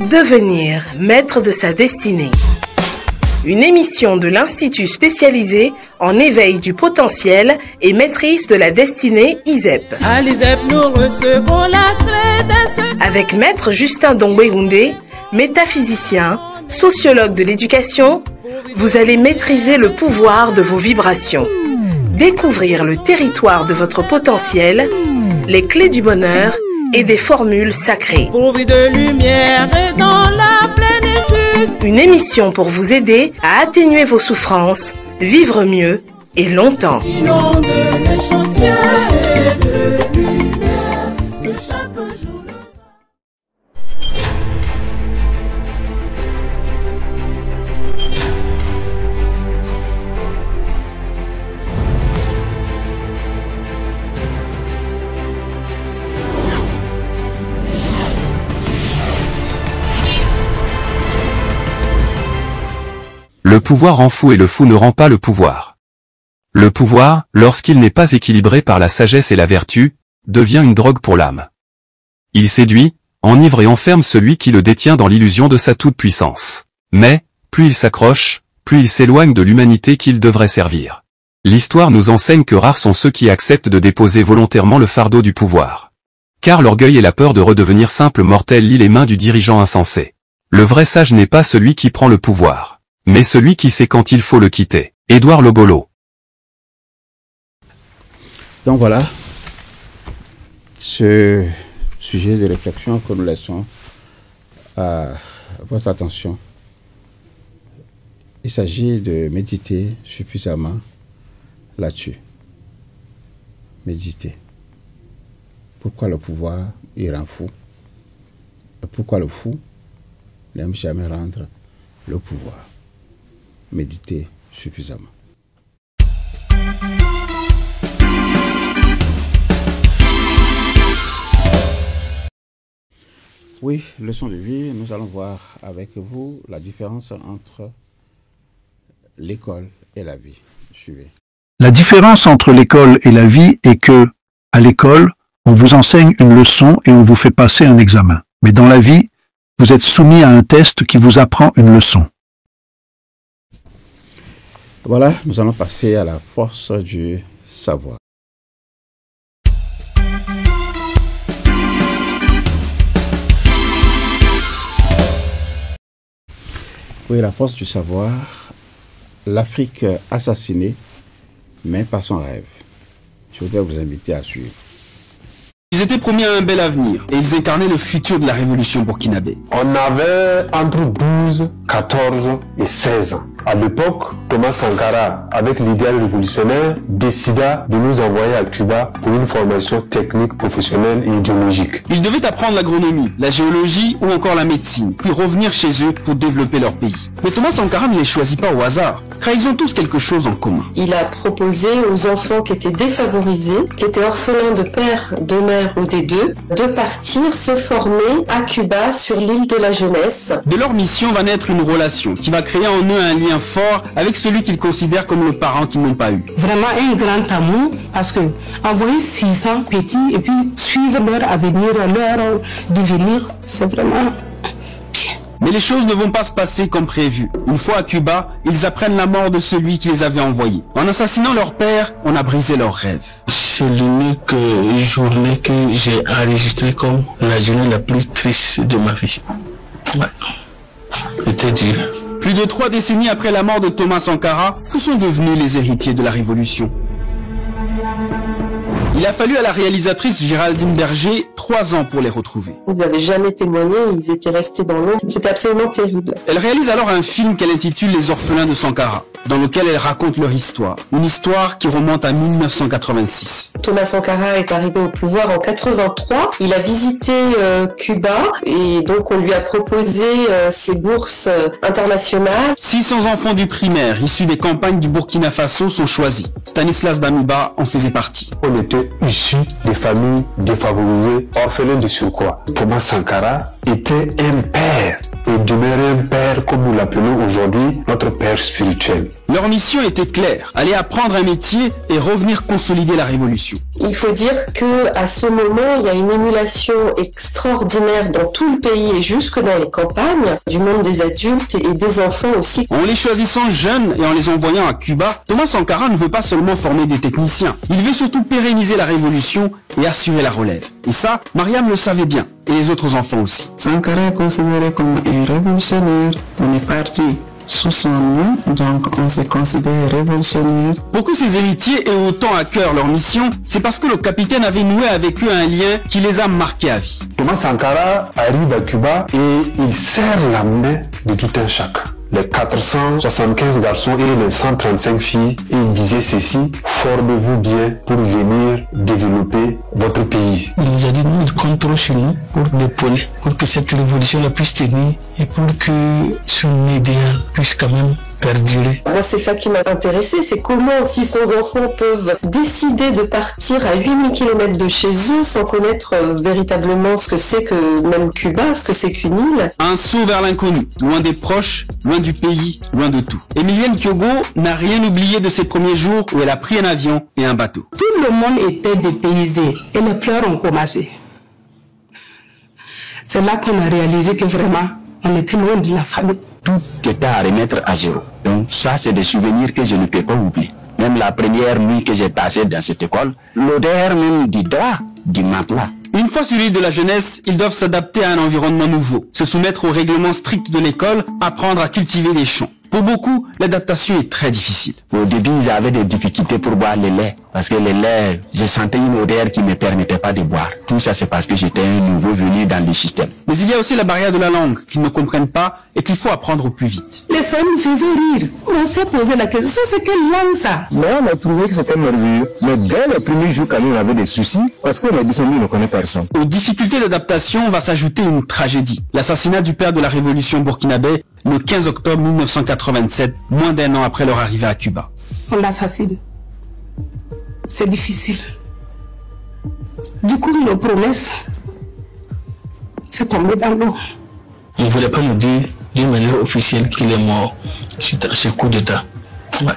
Devenir maître de sa destinée. Une émission de l'Institut spécialisé en éveil du potentiel et maîtrise de la destinée ISEP. À l'ISEP, nous recevons la clé. Avec Maître Justin Dongwegoundé, métaphysicien, sociologue de l'éducation, vous allez maîtriser le pouvoir de vos vibrations, découvrir le territoire de votre potentiel, les clés du bonheur et des formules sacrées. Pourvu de lumière et dans la plénitude. Une émission pour vous aider à atténuer vos souffrances, vivre mieux et longtemps. Inonde l'échantillon et de lumière que chaque jour le... Le pouvoir rend fou et le fou ne rend pas le pouvoir. Le pouvoir, lorsqu'il n'est pas équilibré par la sagesse et la vertu, devient une drogue pour l'âme. Il séduit, enivre et enferme celui qui le détient dans l'illusion de sa toute-puissance. Mais, plus il s'accroche, plus il s'éloigne de l'humanité qu'il devrait servir. L'histoire nous enseigne que rares sont ceux qui acceptent de déposer volontairement le fardeau du pouvoir. Car l'orgueil et la peur de redevenir simple mortel lient les mains du dirigeant insensé. Le vrai sage n'est pas celui qui prend le pouvoir, mais celui qui sait quand il faut le quitter. Édouard Lobolo. Donc voilà, ce sujet de réflexion que nous laissons à votre attention. Il s'agit de méditer suffisamment là-dessus. Méditer. Pourquoi le pouvoir il rend fou? Et pourquoi le fou n'aime jamais rendre le pouvoir? Méditer suffisamment. Oui, leçon de vie, nous allons voir avec vous la différence entre l'école et la vie. Suivez. La différence entre l'école et la vie est que, à l'école, on vous enseigne une leçon et on vous fait passer un examen. Mais dans la vie, vous êtes soumis à un test qui vous apprend une leçon. Voilà, nous allons passer à la force du savoir. Oui, la force du savoir, l'Afrique assassinée, mais pas son rêve. Je voudrais vous inviter à suivre. Ils étaient promis à un bel avenir et ils incarnaient le futur de la révolution burkinabé. On avait entre 12, 14 et 16 ans. À l'époque, Thomas Sankara, avec l'idéal révolutionnaire, décida de nous envoyer à Cuba pour une formation technique, professionnelle et idéologique. Ils devaient apprendre l'agronomie, la géologie ou encore la médecine, puis revenir chez eux pour développer leur pays. Mais Thomas Sankara ne les choisit pas au hasard, car ils ont tous quelque chose en commun. Il a proposé aux enfants qui étaient défavorisés, qui étaient orphelins de père, de mère ou des deux, de partir se former à Cuba sur l'île de la jeunesse. De leur mission va naître une relation qui va créer en eux un lien fort avec celui qu'ils considèrent comme le parent qu'ils n'ont pas eu. Vraiment un grand amour, parce que envoyer 600 petits et puis suivre leur avenir, leur devenir, c'est vraiment bien. Mais les choses ne vont pas se passer comme prévu. Une fois à Cuba, ils apprennent la mort de celui qui les avait envoyés. En assassinant leur père, on a brisé leurs rêves. C'est l'unique journée que j'ai enregistrée comme la journée la plus triste de ma vie. Ouais. C'était dur. Plus de 3 décennies après la mort de Thomas Sankara, que sont devenus les héritiers de la révolution? Il a fallu à la réalisatrice Géraldine Berger 3 ans pour les retrouver. Ils n'avaient jamais témoigné, ils étaient restés dans l'ombre. C'était absolument terrible. Elle réalise alors un film qu'elle intitule Les orphelins de Sankara, dans lequel elle raconte leur histoire. Une histoire qui remonte à 1986. Thomas Sankara est arrivé au pouvoir en 83. Il a visité Cuba et donc on lui a proposé ses bourses internationales. 600 enfants du primaire issus des campagnes du Burkina Faso sont choisis. Stanislas Damiba en faisait partie. On était issus des familles défavorisées, orphelins de surcroît. Thomas Sankara était un père et demeurait un père comme nous l'appelons aujourd'hui, notre père spirituel. Leur mission était claire, aller apprendre un métier et revenir consolider la révolution. Il faut dire que à ce moment, il y a une émulation extraordinaire dans tout le pays et jusque dans les campagnes, du monde des adultes et des enfants aussi. En les choisissant jeunes et en les envoyant à Cuba, Thomas Sankara ne veut pas seulement former des techniciens. Il veut surtout pérenniser la révolution et assurer la relève. Et ça, Mariam le savait bien, et les autres enfants aussi. Sankara est considéré comme un révolutionnaire. On est parti sous son nom, donc on se considère révolutionnaire. Pour que ses héritiers aient autant à cœur leur mission, c'est parce que le capitaine avait noué avec eux un lien qui les a marqués à vie. Thomas Sankara arrive à Cuba et il serre la main de tout un chacun. Les 475 garçons et les 135 filles, et il disait ceci: formez-vous bien pour venir développer votre pays. Il nous a dit, nous, il compte trop sur nous pour l'épauler, pour que cette révolution puisse tenir et pour que son idéal puisse quand même perdurer. Moi, c'est ça qui m'a intéressé, c'est comment 600 enfants peuvent décider de partir à 8000 km de chez eux sans connaître véritablement ce que c'est que même Cuba, ce que c'est qu'une île. Un saut vers l'inconnu, loin des proches, loin du pays, loin de tout. Emilienne Kyogo n'a rien oublié de ses premiers jours où elle a pris un avion et un bateau. Tout le monde était dépaysé et les pleurs ont commencé. C'est là qu'on a réalisé que vraiment, on était loin de la famille. Tout était à remettre à zéro. Donc ça, c'est des souvenirs que je ne peux pas oublier. Même la première nuit que j'ai passée dans cette école, l'odeur même du drap, du matelas. Une fois sur l'île de la jeunesse, ils doivent s'adapter à un environnement nouveau, se soumettre aux règlements stricts de l'école, apprendre à cultiver les champs. Pour beaucoup, l'adaptation est très difficile. Au début, ils avaient des difficultés pour boire le lait. Parce que le lait, je sentais une odeur qui ne me permettait pas de boire. Tout ça, c'est parce que j'étais un nouveau venu dans le système. Mais il y a aussi la barrière de la langue qu'ils ne comprennent pas et qu'il faut apprendre au plus vite. Les familles nous faisaient rire. On s'est posé la question, ça c'est quelle langue ça? Mais on a trouvé que c'était merveilleux. Mais dès le premier jour, quand on avait des soucis, parce qu'on a dit qu'on ne connaît personne. Aux difficultés d'adaptation va s'ajouter une tragédie. L'assassinat du père de la révolution burkinabé le 15 octobre 1987, moins d'un an après leur arrivée à Cuba. On l'assassine. C'est difficile. Du coup, nos promesses, c'est tombé dans l'eau. Il ne voulait pas nous dire d'une manière officielle qu'il est mort suite à ce coup d'État. Ouais.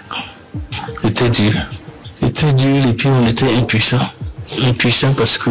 C'était dur. C'était dur et puis on était impuissants. Impuissants parce que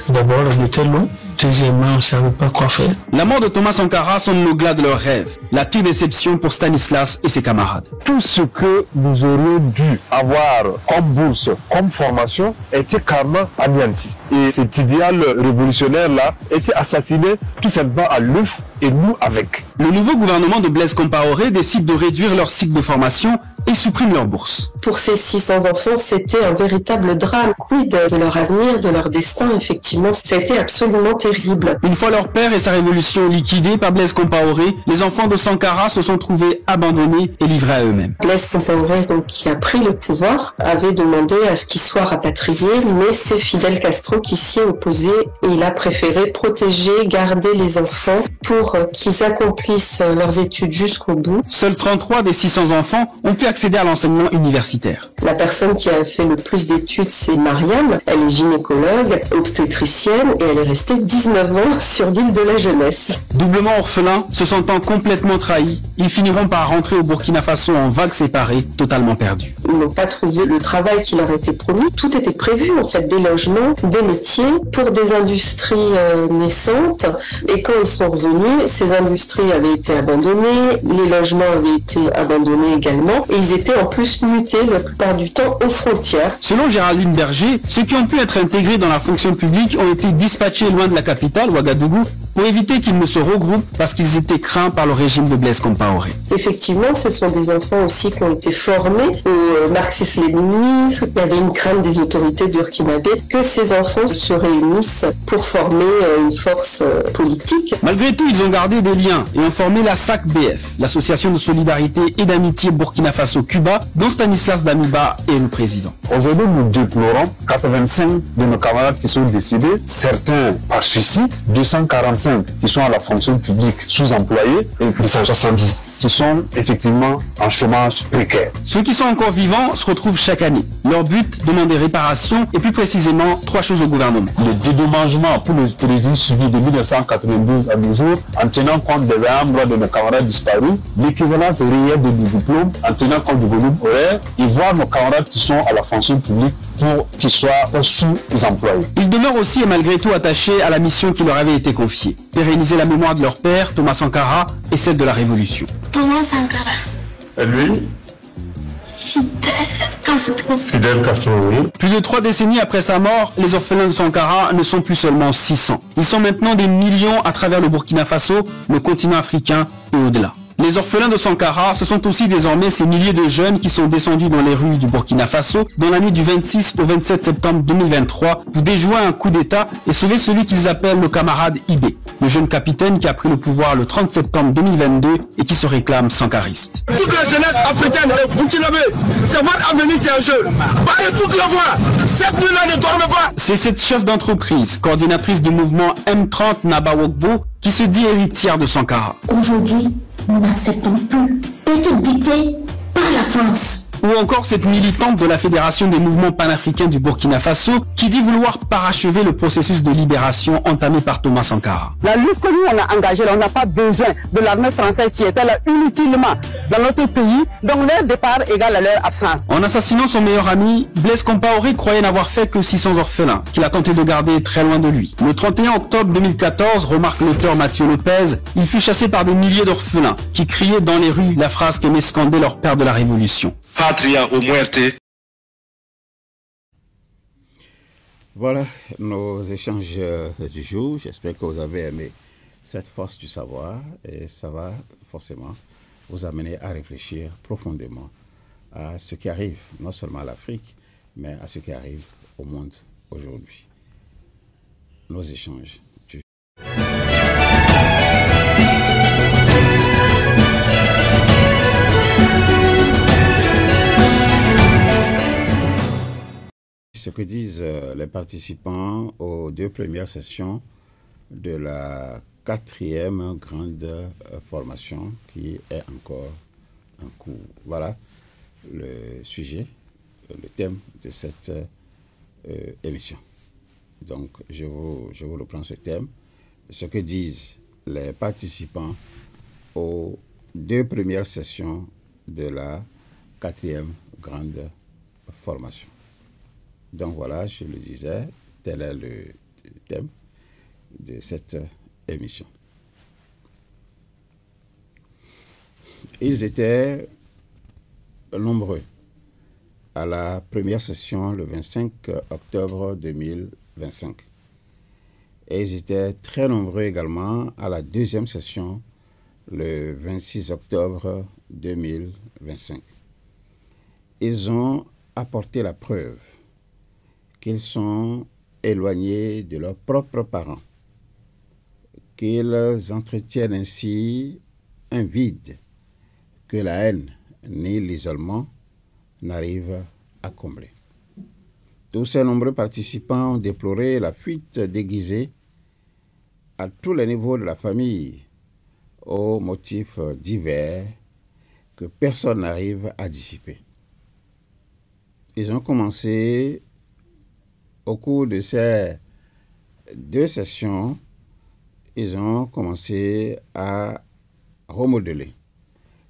d'abord on était loin. Deuxièmement, on ne savait pas quoi faire. La mort de Thomas Sankara sonne au-delà de leurs rêves. La pire déception pour Stanislas et ses camarades. Tout ce que nous aurions dû avoir comme bourse, comme formation, était carrément anéanti. Et cet idéal révolutionnaire-là était assassiné tout simplement à l'œuf et nous avec. Le nouveau gouvernement de Blaise Compaoré décide de réduire leur cycle de formation et supprime leur bourse. Pour ces 600 enfants, c'était un véritable drame. Quid de leur avenir, de leur destin, effectivement, ça a été absolument terrible. Une fois leur père et sa révolution liquidés par Blaise Compaoré, les enfants de Sankara se sont trouvés abandonnés et livrés à eux-mêmes. Blaise Compaoré, donc, qui a pris le pouvoir, avait demandé à ce qu'ils soient rapatriés, mais c'est Fidel Castro qui s'y est opposé et il a préféré protéger, garder les enfants pour qu'ils accomplissent leurs études jusqu'au bout. Seuls 33 des 600 enfants ont pu accéder à l'enseignement universitaire. La personne qui a fait le plus d'études, c'est Mariam. Elle est gynécologue, obstétricienne et elle est restée 19 ans sur l'île de la jeunesse. Doublement orphelins, se sentant complètement trahis, ils finiront par rentrer au Burkina Faso en vagues séparées, totalement perdus. Ils n'ont pas trouvé le travail qui leur était promis. Tout était prévu, en fait, des logements, des métiers pour des industries naissantes. Et quand ils sont revenus, ces industries avaient été abandonnées, les logements avaient été abandonnés également, et ils étaient en plus mutés la plupart du temps aux frontières. Selon Géraldine Berger, ceux qui ont pu être intégrés dans la fonction publique ont été dispatchés loin de la capitale, Ouagadougou, pour éviter qu'ils ne se regroupent parce qu'ils étaient craints par le régime de Blaise Compaoré. Effectivement, ce sont des enfants aussi qui ont été formés au marxisme-léninisme. Il y avait une crainte des autorités burkinabé que ces enfants se réunissent pour former une force politique. Malgré tout, ils ont gardé des liens et ont formé la SAC-BF, l'association de solidarité et d'amitié Burkina Faso-Cuba, dont Stanislas Damiba est le président. Aujourd'hui, nous déplorons 85 de nos camarades qui sont décédés, certains par suicide, 245 qui sont à la fonction publique sous-employés et 270 qui sont effectivement en chômage précaire. Ceux qui sont encore vivants se retrouvent chaque année. Leur but, demander réparation et plus précisément 3 choses au gouvernement. Le dédommagement pour le préjudice subi de 1992 à nos jours, en tenant compte des ayants droit de nos camarades disparus, l'équivalence réelle de nos diplômes, en tenant compte du volume horaire, et voir nos camarades qui sont à la fonction publique pour qu'ils soient sous-employés. Ils demeurent aussi et malgré tout attachés à la mission qui leur avait été confiée. Pérenniser la mémoire de leur père, Thomas Sankara, et celle de la Révolution. Thomas Sankara. Et lui? Fidel Castro, oui. Plus de 3 décennies après sa mort, les orphelins de Sankara ne sont plus seulement 600. Ils sont maintenant des millions à travers le Burkina Faso, le continent africain et au-delà. Les orphelins de Sankara, ce sont aussi désormais ces milliers de jeunes qui sont descendus dans les rues du Burkina Faso dans la nuit du 26 au 27 septembre 2023 pour déjouer un coup d'État et sauver celui qu'ils appellent le camarade Ibé, le jeune capitaine qui a pris le pouvoir le 30 septembre 2022 et qui se réclame sankariste. Toute la jeunesse africaine est burkinabé, c'est votre avenir qui est en jeu. Parlez toute la voix, cette nuit-là ne dormez pas. C'est cette chef d'entreprise, coordinatrice du mouvement M30 Nabawokbo, qui se dit héritière de Sankara. Aujourd'hui, nous n'acceptons plus d'être dictés par la France. Ou encore cette militante de la Fédération des mouvements panafricains du Burkina Faso qui dit vouloir parachever le processus de libération entamé par Thomas Sankara. La lutte que nous on a engagée, on n'a pas besoin de l'armée française qui était là inutilement dans notre pays, donc leur départ égale à leur absence. En assassinant son meilleur ami, Blaise Compaoré croyait n'avoir fait que 600 orphelins, qu'il a tenté de garder très loin de lui. Le 31 octobre 2014, remarque l'auteur Mathieu Lopez, il fut chassé par des milliers d'orphelins qui criaient dans les rues la phrase qu'aimait scander leur père de la Révolution. Patria o muerte. Voilà nos échanges du jour. J'espère que vous avez aimé cette force du savoir et ça va forcément vous amener à réfléchir profondément à ce qui arrive, non seulement à l'Afrique, mais à ce qui arrive au monde aujourd'hui. Nos échanges du jour. Ce que disent les participants aux 2 premières sessions de la 4e grande formation qui est encore en cours. Voilà le sujet, le thème de cette émission. Donc, je vous reprends ce thème. Ce que disent les participants aux 2 premières sessions de la 4e grande formation. Donc voilà, je le disais, tel est le thème de cette émission. Ils étaient nombreux à la première session le 25 octobre 2025. Et ils étaient très nombreux également à la 2e session le 26 octobre 2025. Ils ont apporté la preuve qu'ils sont éloignés de leurs propres parents, qu'ils entretiennent ainsi un vide que la haine ni l'isolement n'arrivent à combler. Tous ces nombreux participants ont déploré la fuite déguisée à tous les niveaux de la famille aux motifs divers que personne n'arrive à dissiper. Ils ont commencé au cours de ces 2 sessions, ils ont commencé à remodeler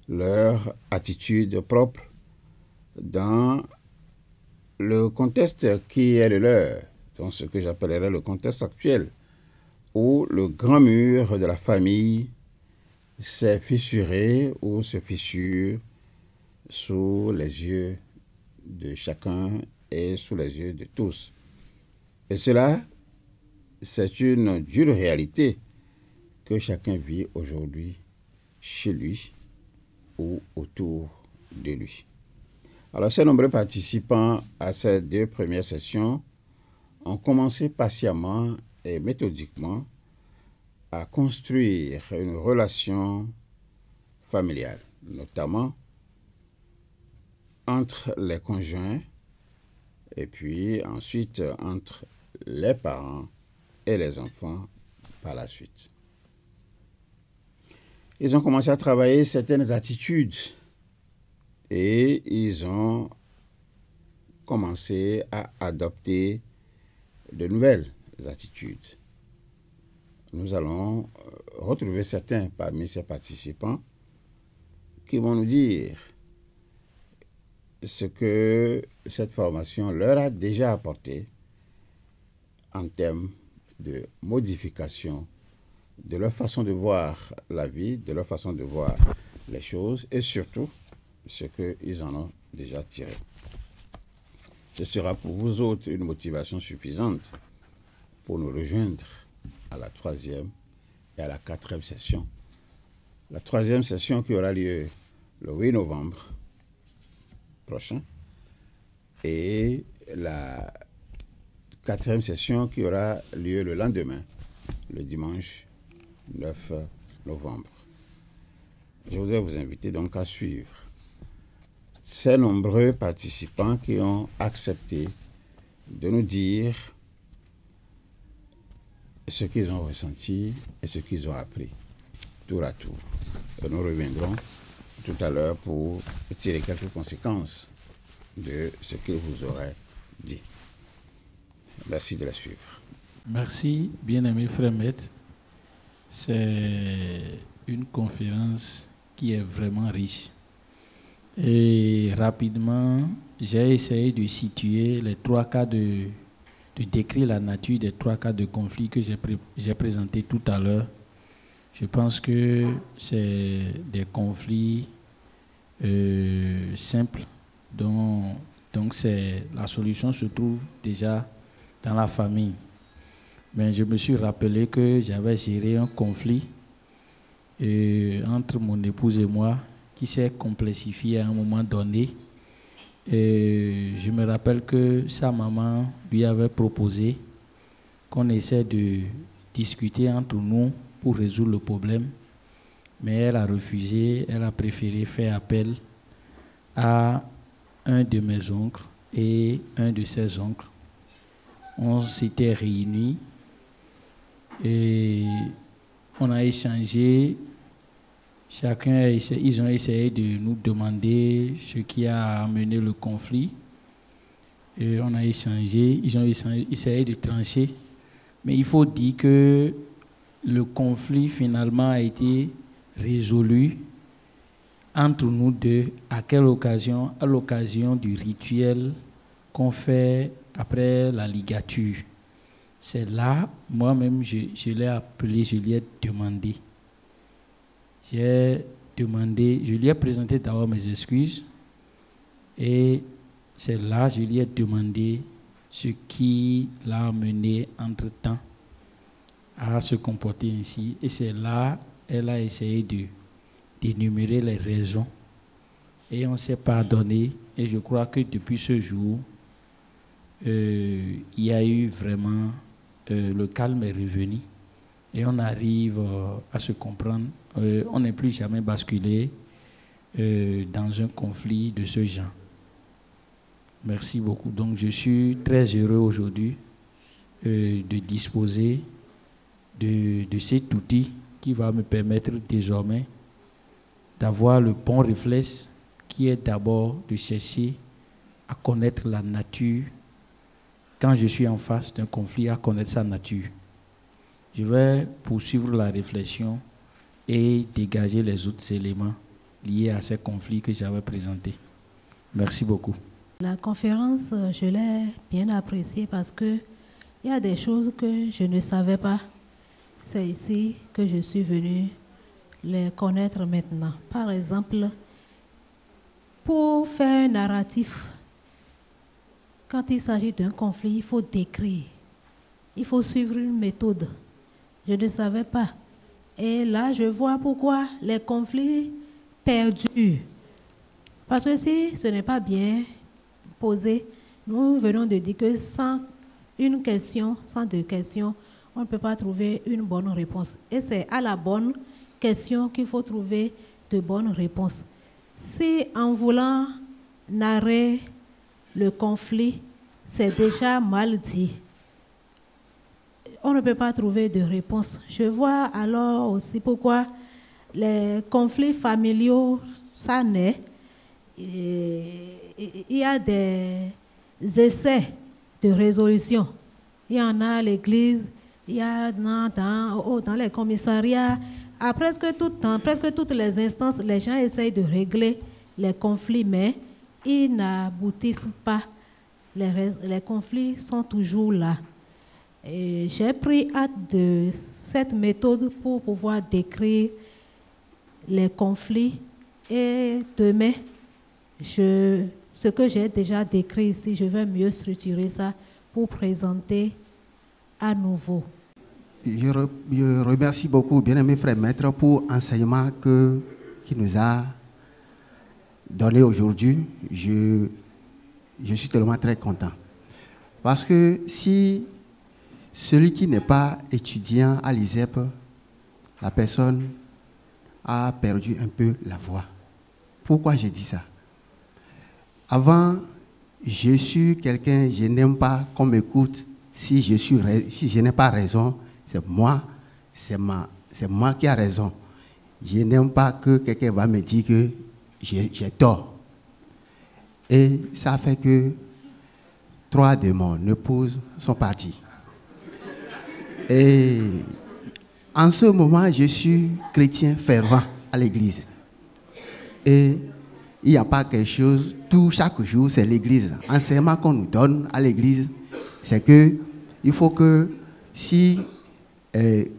leur attitude propre dans le contexte qui est le leur, dans ce que j'appellerais le contexte actuel, où le grand mur de la famille s'est fissuré ou se fissure sous les yeux de chacun et sous les yeux de tous. Et cela, c'est une dure réalité que chacun vit aujourd'hui chez lui ou autour de lui. Alors, ces nombreux participants à ces 2 premières sessions ont commencé patiemment et méthodiquement à construire une relation familiale, notamment entre les conjoints et puis ensuite entre les parents et les enfants par la suite. ils ont commencé à travailler certaines attitudes et ils ont commencé à adopter de nouvelles attitudes. Nous allons retrouver certains parmi ces participants qui vont nous dire ce que cette formation leur a déjà apporté en termes de modification de leur façon de voir la vie, de leur façon de voir les choses et surtout ce qu'ils en ont déjà tiré. Ce sera pour vous autres une motivation suffisante pour nous rejoindre à la 3e et à la 4e session. La 3e session qui aura lieu le 8 novembre prochain et la 4e session qui aura lieu le lendemain, le dimanche 9 novembre. Je voudrais vous inviter donc à suivre ces nombreux participants qui ont accepté de nous dire ce qu'ils ont ressenti et ce qu'ils ont appris, tour à tour. Et nous reviendrons tout à l'heure pour tirer quelques conséquences de ce que vous aurez dit. Merci de la suivre. Merci, bien-aimé frère maître. C'est une conférence qui est vraiment riche. Et rapidement, j'ai essayé de situer les 3 cas de décrire la nature des 3 cas de conflit que j'ai présentés tout à l'heure. Je pense que c'est des conflits simples, donc la solution se trouve déjà dans la famille. Mais je me suis rappelé que j'avais géré un conflit entre mon épouse et moi qui s'est complexifié à un moment donné. Et je me rappelle que sa maman lui avait proposé qu'on essaie de discuter entre nous pour résoudre le problème. Mais elle a refusé, elle a préféré faire appel à un de mes oncles et un de ses oncles. On s'était réunis et on a échangé. Ils ont essayé de nous demander ce qui a amené le conflit. Et on a échangé, ils ont essayé de trancher. Mais il faut dire que le conflit finalement a été résolu entre nous deux. À quelle occasion? À l'occasion du rituel qu'on fait après la ligature. C'est là, moi-même, je l'ai appelé, je lui ai demandé. Je lui ai présenté d'abord mes excuses et c'est là je lui ai demandé ce qui l'a amené entre-temps à se comporter ainsi. Et c'est là elle a essayé d'énumérer les raisons et on s'est pardonné. Et je crois que depuis ce jour, il y a eu vraiment, le calme est revenu et on arrive à se comprendre. On n'est plus jamais basculé dans un conflit de ce genre. Merci beaucoup. Donc je suis très heureux aujourd'hui de disposer de cet outil qui va me permettre désormais d'avoir le bon réflexe qui est d'abord de chercher à connaître la nature. Quand je suis en face d'un conflit, à connaître sa nature. Je vais poursuivre la réflexion et dégager les autres éléments liés à ces conflits que j'avais présentés. Merci beaucoup. La conférence, je l'ai bien appréciée parce qu'il y a des choses que je ne savais pas. C'est ici que je suis venue les connaître maintenant. Par exemple, pour faire un narratif, quand il s'agit d'un conflit, il faut décrire. Il faut suivre une méthode. Je ne savais pas. Et là, je vois pourquoi les conflits perdurent. Parce que si ce n'est pas bien posé, nous venons de dire que sans une question, sans deux questions, on ne peut pas trouver une bonne réponse. Et c'est à la bonne question qu'il faut trouver de bonnes réponses. Si en voulant narrer le conflit, c'est déjà mal dit, on ne peut pas trouver de réponse. Je vois alors aussi pourquoi les conflits familiaux, ça naît. Il y a des essais de résolution. Il y en a à l'église, il y en a dans les commissariats. À presque toutes les instances, les gens essayent de régler les conflits, mais ils n'aboutissent pas. Les conflits sont toujours là. J'ai pris acte de cette méthode pour pouvoir décrire les conflits. Et demain, ce que j'ai déjà décrit ici, je vais mieux structurer ça pour présenter à nouveau. Je remercie beaucoup, bien-aimé frère maître, pour l'enseignement qu'il nous a donné aujourd'hui. Je suis tellement très content. Parce que si celui qui n'est pas étudiant à l'ISEP, la personne a perdu un peu la voix. Pourquoi je dis ça? Avant, je suis quelqu'un, je n'aime pas qu'on m'écoute. Si je n'ai pas raison, c'est moi qui ai raison. Je n'aime pas que quelqu'un va me dire que j'ai tort. Et ça fait que 3 de mon épouse sont partis. Et en ce moment, je suis chrétien fervent à l'église. Et il n'y a pas quelque chose, chaque jour, c'est l'église. L'enseignement qu'on nous donne à l'église, c'est que il faut que si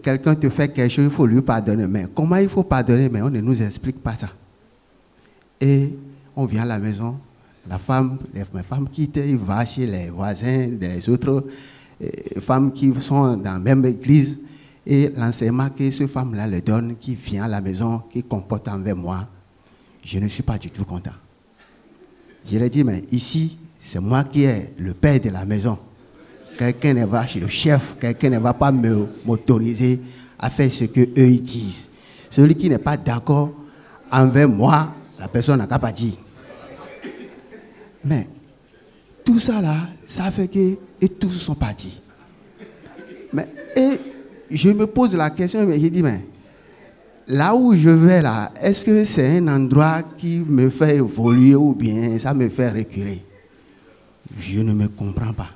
quelqu'un te fait quelque chose, il faut lui pardonner. Mais comment il faut pardonner? Mais on ne nous explique pas ça. Et on vient à la maison, mes femmes quittent, ils vont chez les voisins, des autres femmes qui sont dans la même église. Et l'enseignement que ces femmes-là leur donnent, qui vient à la maison, qui comporte envers moi, je ne suis pas du tout content. Je leur dis, mais ici, c'est moi qui est le père de la maison. Quelqu'un ne va chez le chef, quelqu'un ne va pas m'autoriser à faire ce qu'eux ils disent. Celui qui n'est pas d'accord envers moi, la personne n'a qu'à pas dire. Mais tout ça là, ça fait que et tous sont partis. Et je me pose la question, mais je dis, mais là où je vais là, est-ce que c'est un endroit qui me fait évoluer ou bien ça me fait reculer? Je ne me comprends pas.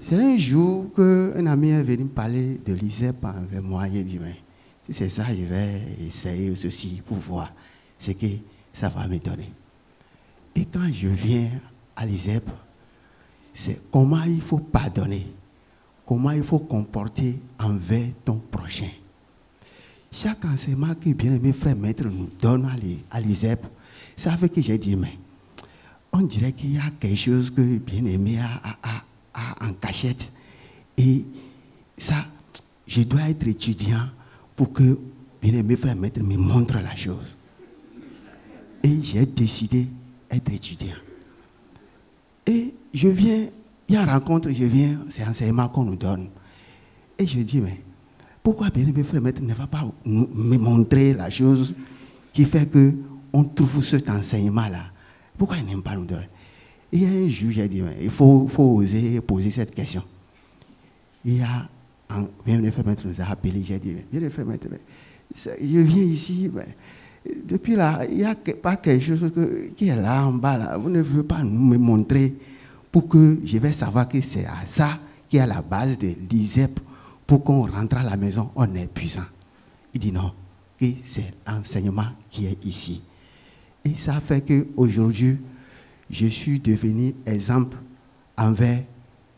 C'est un jour qu'un ami est venu me parler de l'ISEP avec moi. Il a dit, mais si c'est ça, je vais essayer ceci pour voir ce que ça va me donner. Et quand je viens à l'ISEP, c'est comment il faut pardonner, comment il faut comporter envers ton prochain. Chaque enseignement que bien-aimé frère maître nous donne à l'ISEP, ça fait que j'ai dit, mais on dirait qu'il y a quelque chose que bien-aimé a en cachette. Et ça, je dois être étudiant pour que bien-aimé frère maître me montre la chose. Et j'ai décidé d'être étudiant. Et je viens, il y a une rencontre, je viens, c'est l'enseignement qu'on nous donne. Et je dis, mais pourquoi bien-aimé frère maître ne va pas me montrer la chose qui fait qu'on trouve cet enseignement-là? Pourquoi il n'aime pas nous donner? Il y a un jour, j'ai dit, il faut oser poser cette question. Il y a bien-aimé frère maître nous a appelé, j'ai dit, bien-aimé frère maître, je viens ici, mais depuis là, il n'y a pas quelque chose qui est là en bas, là. Vous ne voulez pas me montrer pour que je vais savoir que c'est à ça qui est à la base de l'ISEP. Pour qu'on rentre à la maison, on est puissant. Il dit non, que c'est l'enseignement qui est ici. Et ça fait qu'aujourd'hui, je suis devenu exemple envers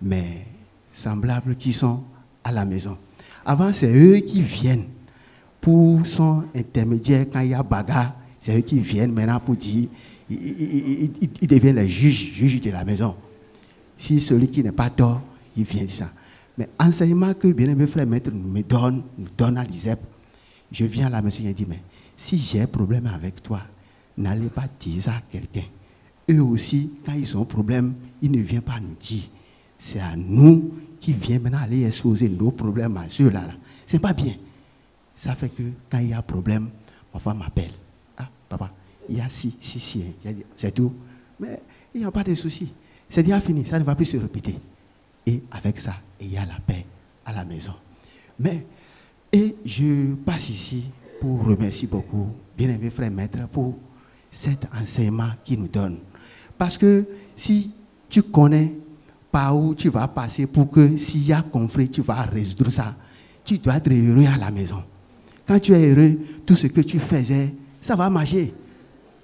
mes semblables qui sont à la maison. Avant, c'est eux qui viennent pour son intermédiaire quand il y a bagarre. C'est eux qui viennent maintenant pour dire, ils deviennent les juges de la maison. Si celui qui n'est pas tort, il vient de ça. Mais enseignement que bien-aimé frère maître nous donne à l'ISEP, je viens à la maison et je dis, mais si j'ai un problème avec toi, n'allez pas dire ça à quelqu'un. Eux aussi, quand ils ont un problème, ils ne viennent pas nous dire. C'est à nous qui viennent maintenant aller exposer nos problèmes à ceux-là. C'est pas bien. Ça fait que quand il y a un problème, ma femme m'appelle. Ah, papa, il y a si, c'est tout. Mais il n'y a pas de souci. C'est déjà fini, ça ne va plus se répéter. Et avec ça, il y a la paix à la maison. Mais, et je passe ici pour remercier beaucoup, bien-aimé frère maître, pour cet enseignement qu'il nous donne. Parce que si tu connais par où tu vas passer pour que s'il y a conflit, tu vas résoudre ça, tu dois être heureux à la maison. Quand tu es heureux, tout ce que tu faisais, ça va marcher,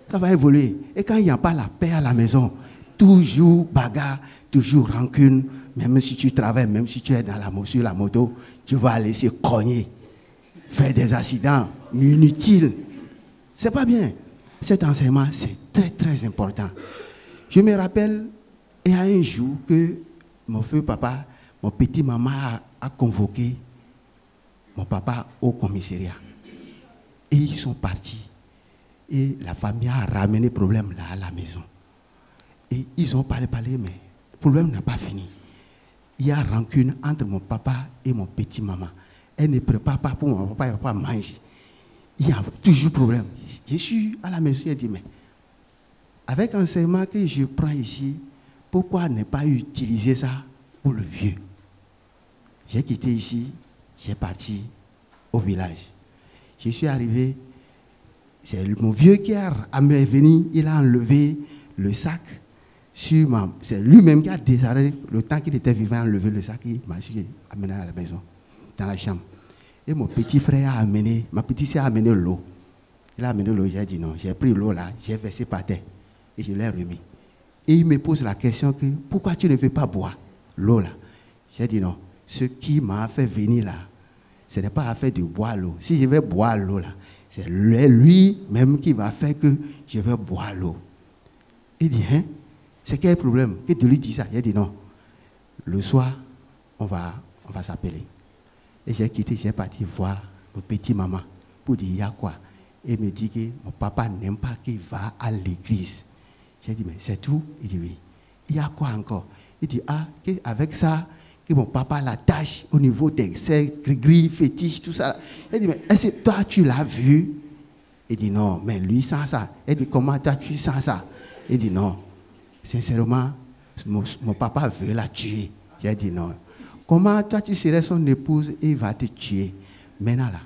ça va évoluer. Et quand il n'y a pas la paix à la maison, toujours bagarre, toujours rancune, même si tu travailles, même si tu es sur la moto, tu vas laisser cogner, faire des accidents inutiles. C'est pas bien. Cet enseignement, c'est très très important. Je me rappelle, il y a un jour que mon feu papa, mon petit maman a convoqué mon papa au commissariat. Et ils sont partis. Et la famille a ramené le problème là à la maison. Et ils ont parlé, mais le problème n'a pas fini. Il y a rancune entre mon papa et mon petit maman. Elle ne prépare pas pour mon papa, il ne va pas manger. Il y a toujours problème. Je suis à la maison, j'ai dit, mais avec l'enseignement que je prends ici, pourquoi ne pas utiliser ça pour le vieux? J'ai quitté ici, j'ai parti au village. Je suis arrivé, c'est mon vieux qui est venu, il a enlevé le sac sur c'est lui-même qui a désarrêté, le temps qu'il était vivant, enlevé le sac, il m'a amené à la maison, dans la chambre. Et mon petit frère a amené, ma petite sœur a amené l'eau. Il a amené l'eau, j'ai dit non, j'ai pris l'eau là, j'ai versé par terre et je l'ai remis. Et il me pose la question que pourquoi tu ne veux pas boire l'eau là? J'ai dit non, ce qui m'a fait venir là, ce n'est pas affaire de boire l'eau. Si je vais boire l'eau là, c'est lui-même qui va faire que je vais boire l'eau. Il dit, hein, c'est quel problème? Que de lui dire ça? J'ai dit non, le soir, on va s'appeler. Et j'ai quitté, j'ai parti voir le petit maman pour dire, il y a quoi? Et il me dit que mon papa n'aime pas qu'il va à l'église. J'ai dit, mais c'est tout? Il dit oui. Il y a quoi encore? Il dit, ah, avec ça, que mon papa l'attache au niveau des gris, fétiches, tout ça. Il dit, mais est-ce que toi, tu l'as vu? Il dit, non, mais lui sans ça. Il dit, comment toi, tu sens ça? Il dit, non, sincèrement, mon papa veut la tuer. J'ai dit, non. Comment toi, tu serais son épouse et il va te tuer? Maintenant, là,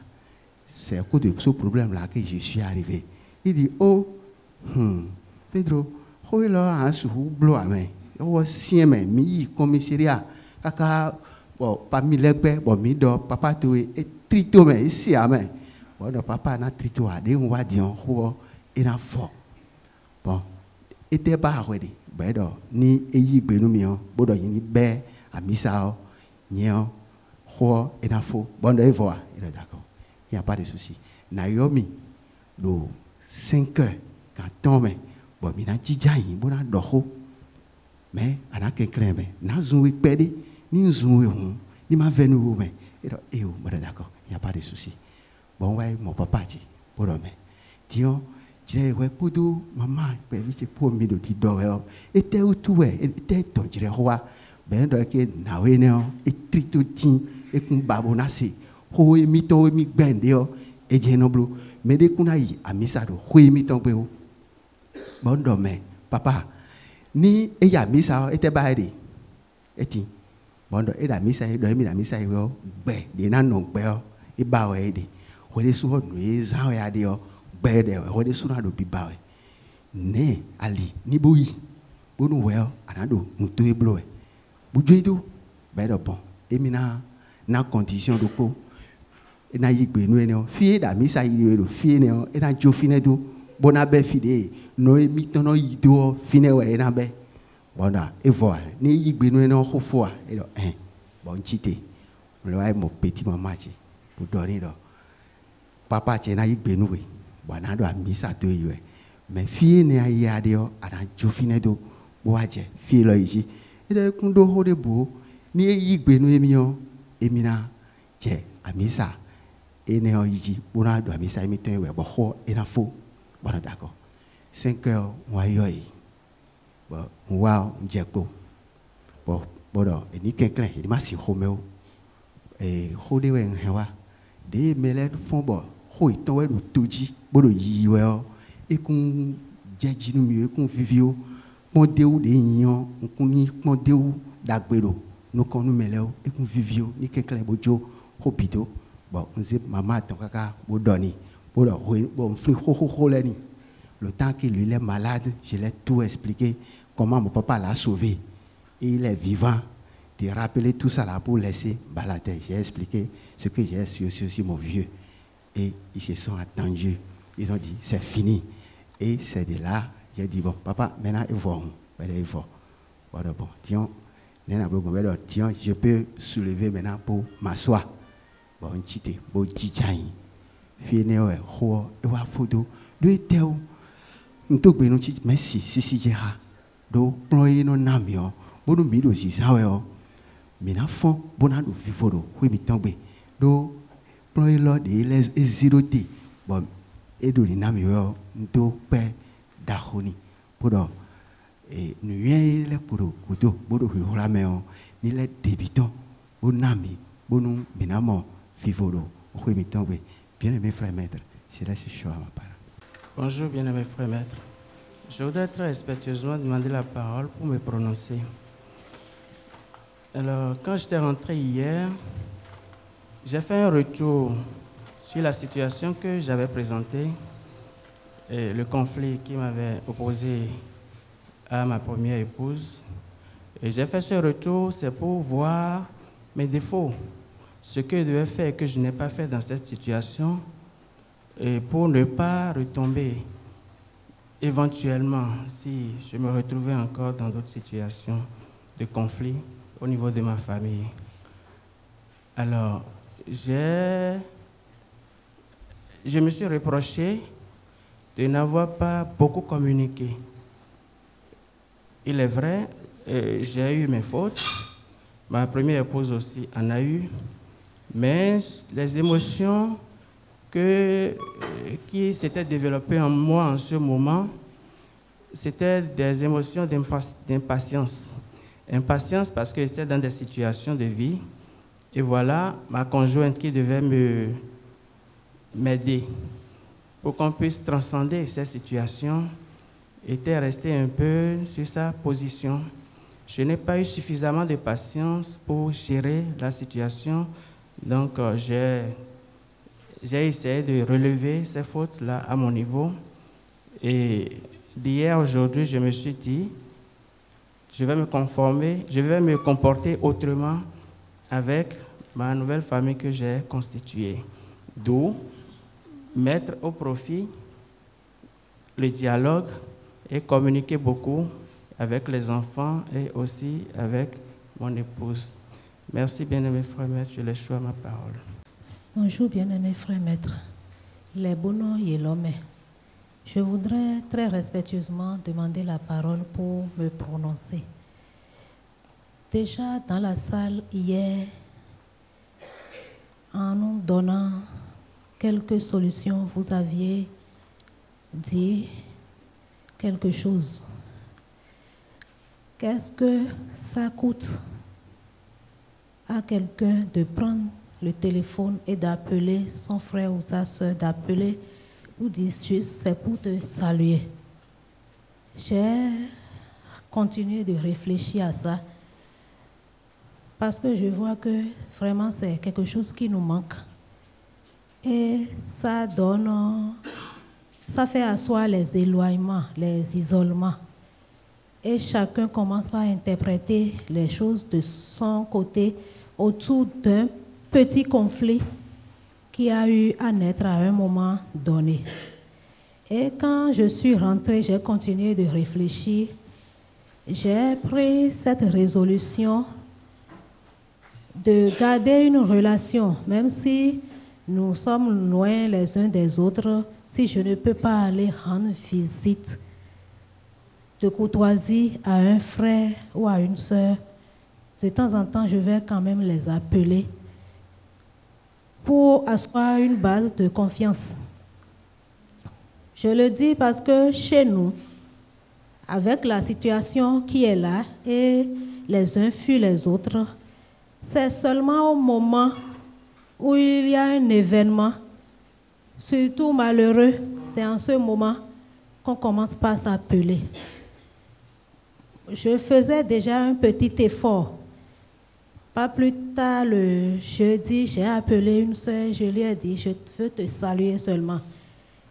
c'est à cause de ce problème-là que je suis arrivé. Il dit, oh, Pedro, où est là, un sous-blou à main? Oh, si, mais, mi, commissariat. Kaka, bon, parmi les pères, bon, mi, do, papa, tu es trito, mais ici, à main. Bon, non, papa, n'a trito, à des, on va dire, oh, il a fort. Bon, et t'es pas, ready. Ben, do, ni, eyi, benumio, bodo, ni, be, à misao, nion, oh, il a fort. Bon, il voit, il est d'accord. Il n'y a pas de souci. Naomi, de 5 heures, quand tombe, bon, il a dit, bon, il a dormi. Mais, il a quelqu'un, mais, il a zoué, pédé, ni zoué, ni m'a venu, mais, il est d'accord, il n'y a pas de souci. Bon, ouais, mon papa dit, bon, mais, tiens, j'ai, ouais, pour tout, maman, c'est pour me dire, et t'es où tout, et t'es ton roi, ben, donc, naoué, et tritotin, et qu'on babonnasse. Hoe mito mi bendeo e jenoblo me de kunai amisado hoe mito beo bondo me papa ni e ya misa ete baidi eti bondo e da misa e do mi da misa e yo gbe de na no gbe o e ba we de ho de su ho no e za ya de o gbe de ho de su na do bi ba we ne ali ni boyi bonu we o anado muto e blo e bujo be do bon e mi na condition do ko et na yigbe nu ene o fie da misa yi do fie ne o e na jo fine do bona be fide no e mi tono yi do fine we na be bona e vo ni yigbe nu ene o khofo a e do bon chite lo ai mo petit mama chi bo do ni do papa che na yigbe nu we bona do a misa to yi we me fie ne ayi ade o ana jo fine do bo aje fie lo yi e de kun do ho de bo ni yigbe nu emi o emi na che amisa ene o yiji bona do amisa emi ten we bo ho ena fo bona d'accord 5 heures wa yoyi bo wa njepo bo bodo eni kenkle eni ma si ho me e ho de we hewa de mele fon bo ho iton we do toji bodo yi we o e kun jeji nu mi e kun vivio pon de ou de yan kun ni pon de ou dagbero no kon nu mele o e kun vivio ni kenkle bojo ho bido bon nze mama ton kaka bo doni Le temps qu'il est malade, je l'ai tout expliqué, comment mon papa l'a sauvé. Et il est vivant. De rappeler tout ça là pour laisser balader. J'ai expliqué ce que j'ai sur mon vieux. Et ils se sont attendus. Ils ont dit, c'est fini. Et c'est de là, j'ai dit, bon, papa, maintenant, il faut. Voilà, bon, tiens, je peux soulever maintenant pour m'asseoir. Bon, chité, bon, chichaï. Fini, ouais, ho, et wa photo. Deux théo. Nous t'ouvre nous chit, merci, si, j'ai ha. Do, ployer nos namio. Bon, nous mido si ça, ouais, maintenant, fond, bon, nous vivons, oui, mais tombe. Do, ployer l'ordre, il est zéroté. Bon, et do, les namio, nous t'ouvre, d'ahoni. Pour et nous y pour le couteau, pour le ramèon, ni les débitants, bon nami, bon nous, minamo, vivoro, oui, mais tombe. Bien aimé frère maître, c'est là que je suis à ma parole. Bonjour, bien aimé frère maître. Je voudrais très respectueusement demander la parole pour me prononcer. Alors, quand j'étais rentré hier, j'ai fait un retour sur la situation que j'avais présentée et le conflit qui m'avait opposé à ma première épouse. Et j'ai fait ce retour, c'est pour voir mes défauts, ce que je devais faire et que je n'ai pas fait dans cette situation, et pour ne pas retomber éventuellement si je me retrouvais encore dans d'autres situations de conflit au niveau de ma famille. Alors, je me suis reproché de n'avoir pas beaucoup communiqué. Il est vrai, j'ai eu mes fautes, ma première épouse aussi en a eu, mais les émotions qui s'étaient développées en moi en ce moment, c'était des émotions d'impatience. Impatience parce que j'étais dans des situations de vie, et voilà ma conjointe qui devait m'aider pour qu'on puisse transcender ces situations, était restée un peu sur sa position. Je n'ai pas eu suffisamment de patience pour gérer la situation, donc j'ai essayé de relever ces fautes-là à mon niveau. Et d'hier à aujourd'hui, je me suis dit, je vais me comporter autrement avec ma nouvelle famille que j'ai constituée. D'où mettre au profit le dialogue et communiquer beaucoup avec les enfants et aussi avec mon épouse. Merci, bien-aimé frère maître, je laisse choix ma parole. Bonjour, bien-aimé frère maître. Les bonhommes et l'homme. Je voudrais très respectueusement demander la parole pour me prononcer. Déjà dans la salle hier, en nous donnant quelques solutions, vous aviez dit quelque chose. Qu'est-ce que ça coûte à quelqu'un de prendre le téléphone et d'appeler son frère ou sa soeur, d'appeler ou dire juste c'est pour te saluer? J'ai continué de réfléchir à ça parce que je vois que vraiment c'est quelque chose qui nous manque et ça fait asseoir les éloignements, les isolements. Et chacun commence par interpréter les choses de son côté autour d'un petit conflit qui a eu à naître à un moment donné. Et quand je suis rentrée, j'ai continué de réfléchir. J'ai pris cette résolution de garder une relation, même si nous sommes loin les uns des autres, si je ne peux pas aller rendre visite de courtoisie à un frère ou à une sœur, de temps en temps, je vais quand même les appeler pour asseoir une base de confiance. Je le dis parce que chez nous, avec la situation qui est là et les uns fuient les autres, c'est seulement au moment où il y a un événement, surtout malheureux, c'est en ce moment qu'on commence par s'appeler. Je faisais déjà un petit effort. Pas plus tard, le jeudi, j'ai appelé une soeur, je lui ai dit, je veux te saluer seulement.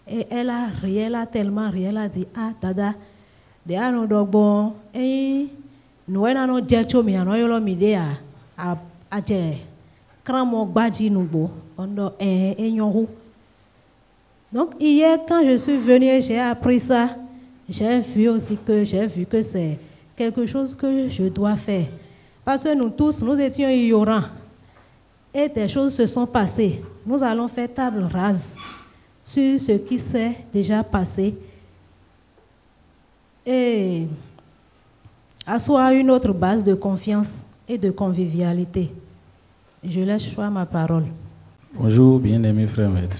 Et elle a ri, elle a tellement ri, elle a dit, ah, dada, de ano dogbo, nous avons dit que nous avons mis à dire, cramo badji noubo, donc hier, quand je suis venue, j'ai appris ça. J'ai vu aussi que c'est quelque chose que je dois faire. Parce que nous tous, nous étions ignorants. Et des choses se sont passées. Nous allons faire table rase sur ce qui s'est déjà passé. Et asseoir une autre base de confiance et de convivialité. Je laisse choisir ma parole. Bonjour, bien-aimés frères maîtres.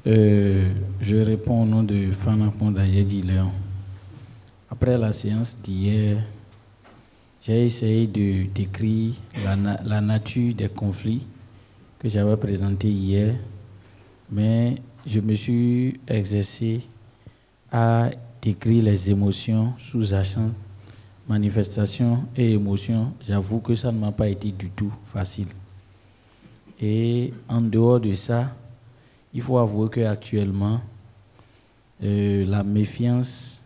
Je réponds au nom de Fana Pondagedi Léon. Après la séance d'hier, j'ai essayé de décrire la nature des conflits que j'avais présentés hier, mais je me suis exercé à décrire les émotions sous-jacentes, manifestations et émotions. J'avoue que ça ne m'a pas été du tout facile. Et en dehors de ça, il faut avouer qu'actuellement, la méfiance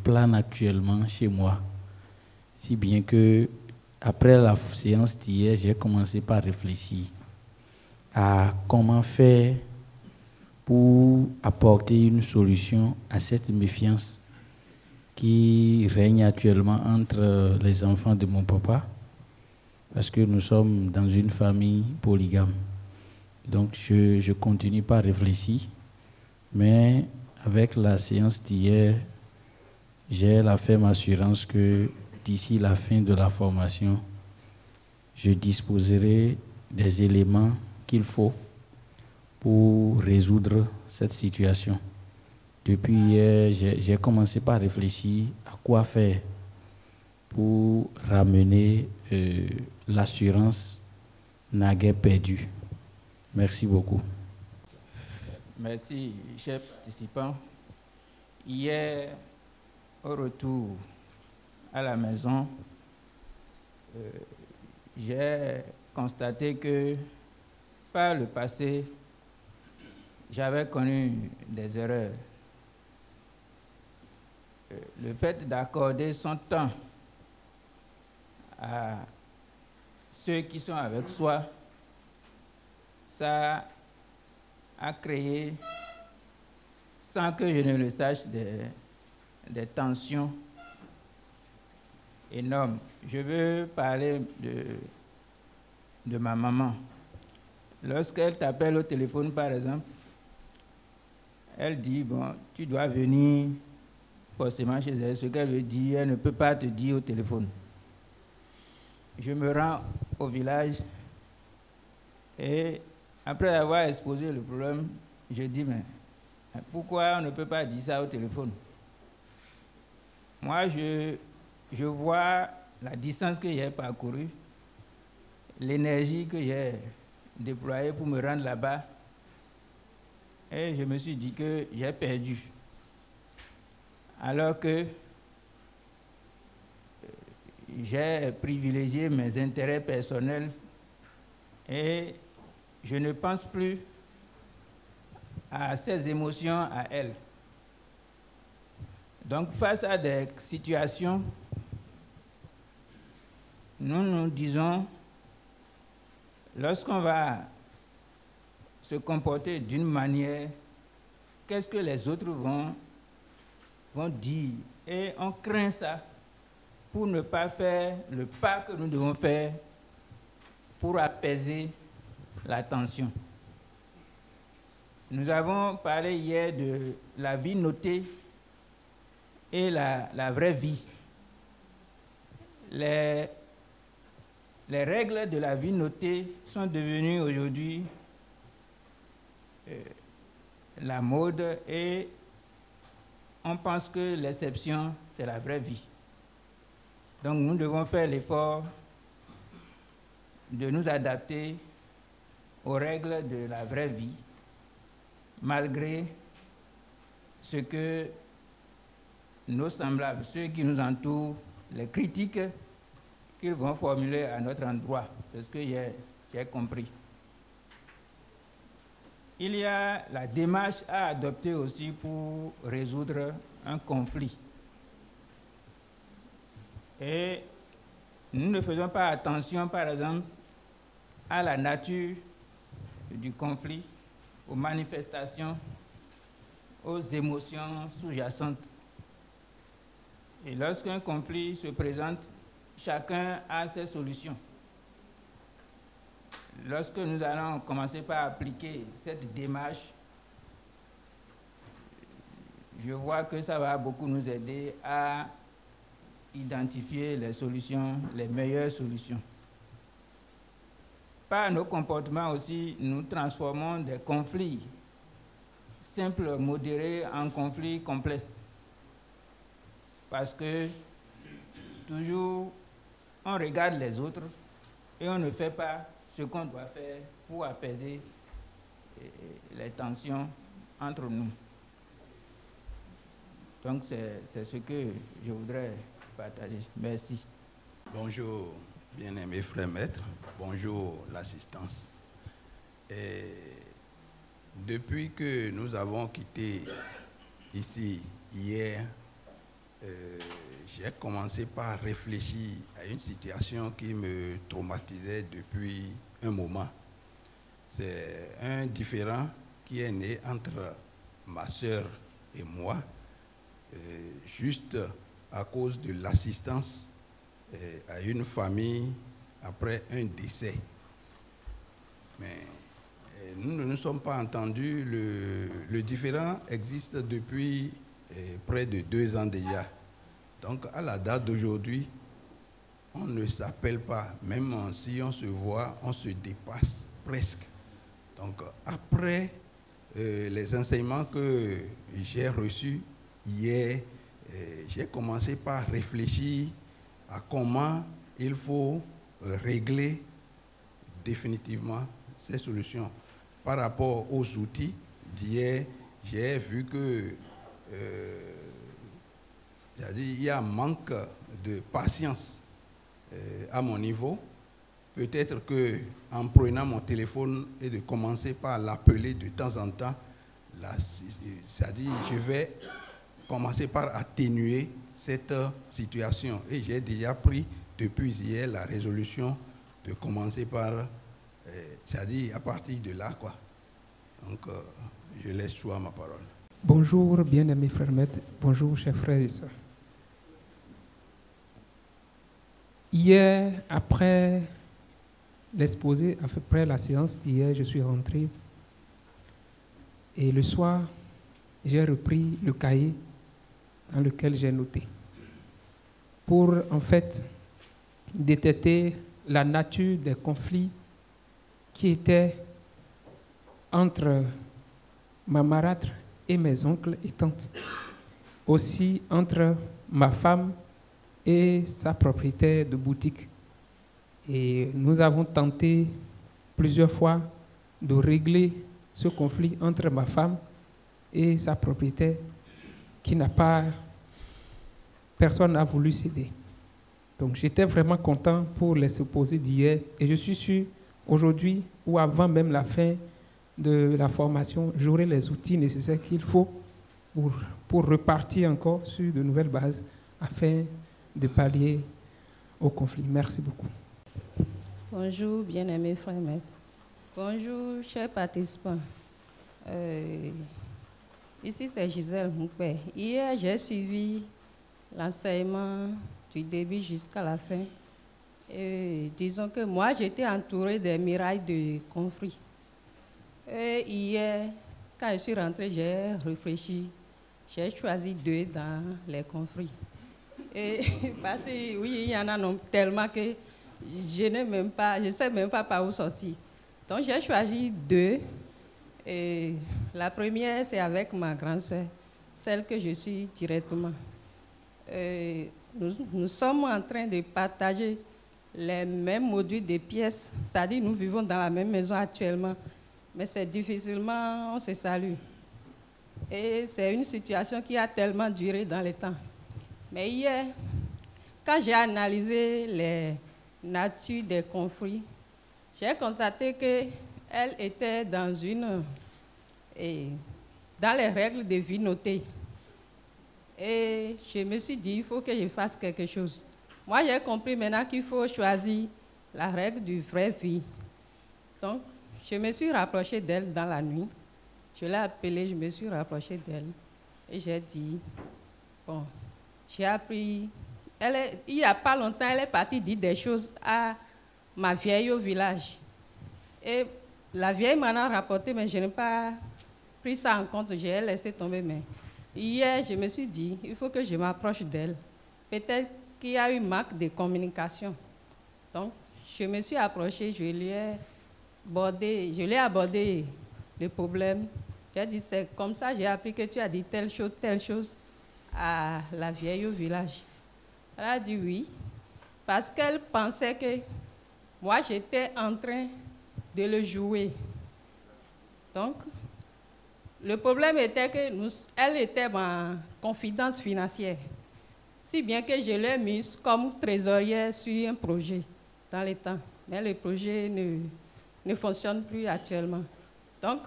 plane actuellement chez moi. Si bien que, après la séance d'hier, j'ai commencé par réfléchir à comment faire pour apporter une solution à cette méfiance qui règne actuellement entre les enfants de mon papa, parce que nous sommes dans une famille polygame. Donc je continue par réfléchir, mais avec la séance d'hier, j'ai la ferme assurance que d'ici la fin de la formation, je disposerai des éléments qu'il faut pour résoudre cette situation. Depuis hier, j'ai commencé par réfléchir à quoi faire pour ramener l'assurance naguère perdue. Merci beaucoup. Merci, chers participants. Hier, au retour à la maison, j'ai constaté que par le passé, j'avais connu des erreurs. Le fait d'accorder son temps à ceux qui sont avec soi, ça a créé, sans que je ne le sache, des tensions énormes. Je veux parler de ma maman. Lorsqu'elle t'appelle au téléphone, par exemple, elle dit, bon, tu dois venir forcément chez elle. Ce qu'elle veut dire, elle ne peut pas te dire au téléphone. Je me rends au village et après avoir exposé le problème, je dis, mais pourquoi on ne peut pas dire ça au téléphone? Moi, je vois la distance que j'ai parcourue, l'énergie que j'ai déployée pour me rendre là-bas, et je me suis dit que j'ai perdu. Alors que j'ai privilégié mes intérêts personnels et je ne pense plus à ces émotions à elle. Donc, face à des situations, nous nous disons, lorsqu'on va se comporter d'une manière, qu'est-ce que les autres vont dire? Et on craint ça pour ne pas faire le pas que nous devons faire pour apaiser la tension. Nous avons parlé hier de la vie notée et la vraie vie. Les règles de la vie notée sont devenues aujourd'hui la mode et on pense que l'exception, c'est la vraie vie. Donc nous devons faire l'effort de nous adapter aux règles de la vraie vie, malgré ce que nos semblables, ceux qui nous entourent, les critiques qu'ils vont formuler à notre endroit, parce que j'ai compris. il y a la démarche à adopter aussi pour résoudre un conflit. Et nous ne faisons pas attention, par exemple, à la nature du conflit, aux manifestations, aux émotions sous-jacentes. Et lorsqu'un conflit se présente, chacun a ses solutions. Lorsque nous allons commencer par appliquer cette démarche, je vois que ça va beaucoup nous aider à identifier les solutions, les meilleures solutions. Par nos comportements aussi, nous transformons des conflits simples, modérés, en conflits complexes. Parce que toujours, on regarde les autres et on ne fait pas ce qu'on doit faire pour apaiser les tensions entre nous. Donc, c'est ce que je voudrais partager. Merci. Bonjour, bien-aimés frères maîtres. Bonjour, l'assistance. Depuis que nous avons quitté ici hier, j'ai commencé par réfléchir à une situation qui me traumatisait depuis un moment. C'est un différend qui est né entre ma sœur et moi, juste à cause de l'assistance à une famille après un décès. Mais nous ne nous sommes pas entendus. Le différend existe depuis près de 2 ans déjà. Donc, à la date d'aujourd'hui, on ne s'appelle pas. Même si on se voit, on se dépasse presque. Donc, après les enseignements que j'ai reçus hier, j'ai commencé par réfléchir à comment il faut régler définitivement ces solutions. Par rapport aux outils d'hier, j'ai vu que il y a un manque de patience à mon niveau. Peut-être qu'en prenant mon téléphone et de commencer par l'appeler de temps en temps, c'est-à-dire je vais commencer par atténuer cette situation. Et j'ai déjà pris depuis hier la résolution de commencer par, c'est-à-dire à partir de là, quoi. Donc, je laisse choix ma parole. Bonjour, bien-aimés frères maîtres. Bonjour, chers frères et sœurs. Hier, après l'exposé, après la séance d'hier, je suis rentré. Et le soir, j'ai repris le cahier dans lequel j'ai noté. Pour, en fait, détecter la nature des conflits qui étaient entre ma marâtre et mes oncles et tantes. Aussi entre ma femme et sa propriétaire de boutique. Et nous avons tenté plusieurs fois de régler ce conflit entre ma femme et sa propriétaire qui n'a pas... Personne n'a voulu céder. Donc j'étais vraiment content pour les exposés d'hier et je suis sûr aujourd'hui ou avant même la fin de la formation, j'aurai les outils nécessaires qu'il faut pour repartir encore sur de nouvelles bases afin de pallier au conflit. Merci beaucoup. Bonjour, bien-aimés frères maîtres. Bonjour, chers participants. Ici, c'est Gisèle Moupé. Hier, j'ai suivi l'enseignement du début jusqu'à la fin. Et disons que moi, j'étais entourée des murailles de conflits. Et hier, quand je suis rentrée, j'ai réfléchi. J'ai choisi 2 dans les conflits. Et parce que oui, il y en a tellement que je ne sais même pas par où sortir. Donc j'ai choisi 2. Et la première, c'est avec ma grande soeur, celle que je suis directement. Nous sommes en train de partager les mêmes modules de pièces, c'est-à-dire nous vivons dans la même maison actuellement, mais c'est difficilement, on se salue. Et c'est une situation qui a tellement duré dans le temps. Mais hier, quand j'ai analysé les natures des conflits, j'ai constaté qu'elle était dans une et dans les règles de vie notées. Et je me suis dit, il faut que je fasse quelque chose. Moi, j'ai compris maintenant qu'il faut choisir la règle du vrai vie. Donc, je me suis rapprochée d'elle dans la nuit. Je l'ai appelée, je me suis rapprochée d'elle. Et j'ai dit, bon, j'ai appris. Il n'y a pas longtemps, elle est partie dire des choses à ma vieille au village. Et la vieille m'en a rapporté, mais je n'ai pas pris ça en compte, j'ai laissé tomber. Mais hier, je me suis dit, il faut que je m'approche d'elle. Peut-être qu'il y a eu manque de communication. Donc, je me suis approchée, je lui ai abordé le problème. J'ai dit, c'est comme ça, j'ai appris que tu as dit telle chose à la vieille au village. Elle a dit oui, parce qu'elle pensait que moi, j'étais en train de le jouer. Donc, le problème était qu'elle était en confidence financière. Si bien que je l'ai mise comme trésorière sur un projet dans les temps. Mais le projet ne fonctionne plus actuellement. Donc,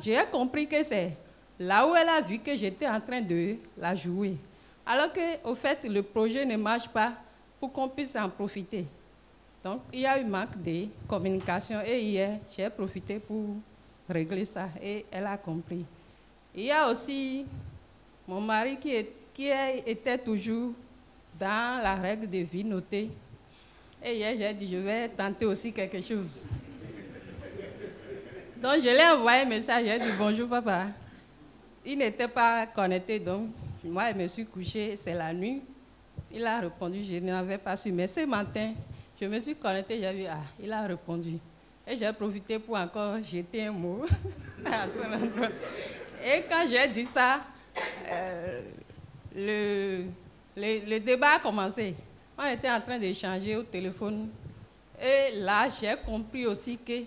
j'ai compris que c'est là où elle a vu que j'étais en train de la jouer. Alors qu'au fait, le projet ne marche pas pour qu'on puisse en profiter. Donc, il y a eu manque de communication. Et hier, j'ai profité pour régler ça. Et elle a compris. Il y a aussi mon mari qui était toujours dans la règle de vie notée. Et hier, j'ai dit, je vais tenter aussi quelque chose. Donc, je lui ai envoyé un message, j'ai dit, bonjour papa. Il n'était pas connecté, donc moi, je me suis couchée, c'est la nuit. Il a répondu, je n'avais pas su. Mais ce matin, je me suis connectée, j'ai vu, il a répondu. Et j'ai profité pour encore jeter un mot à son endroit. Et quand j'ai dit ça, le débat a commencé. On était en train d'échanger au téléphone. Et là, j'ai compris aussi que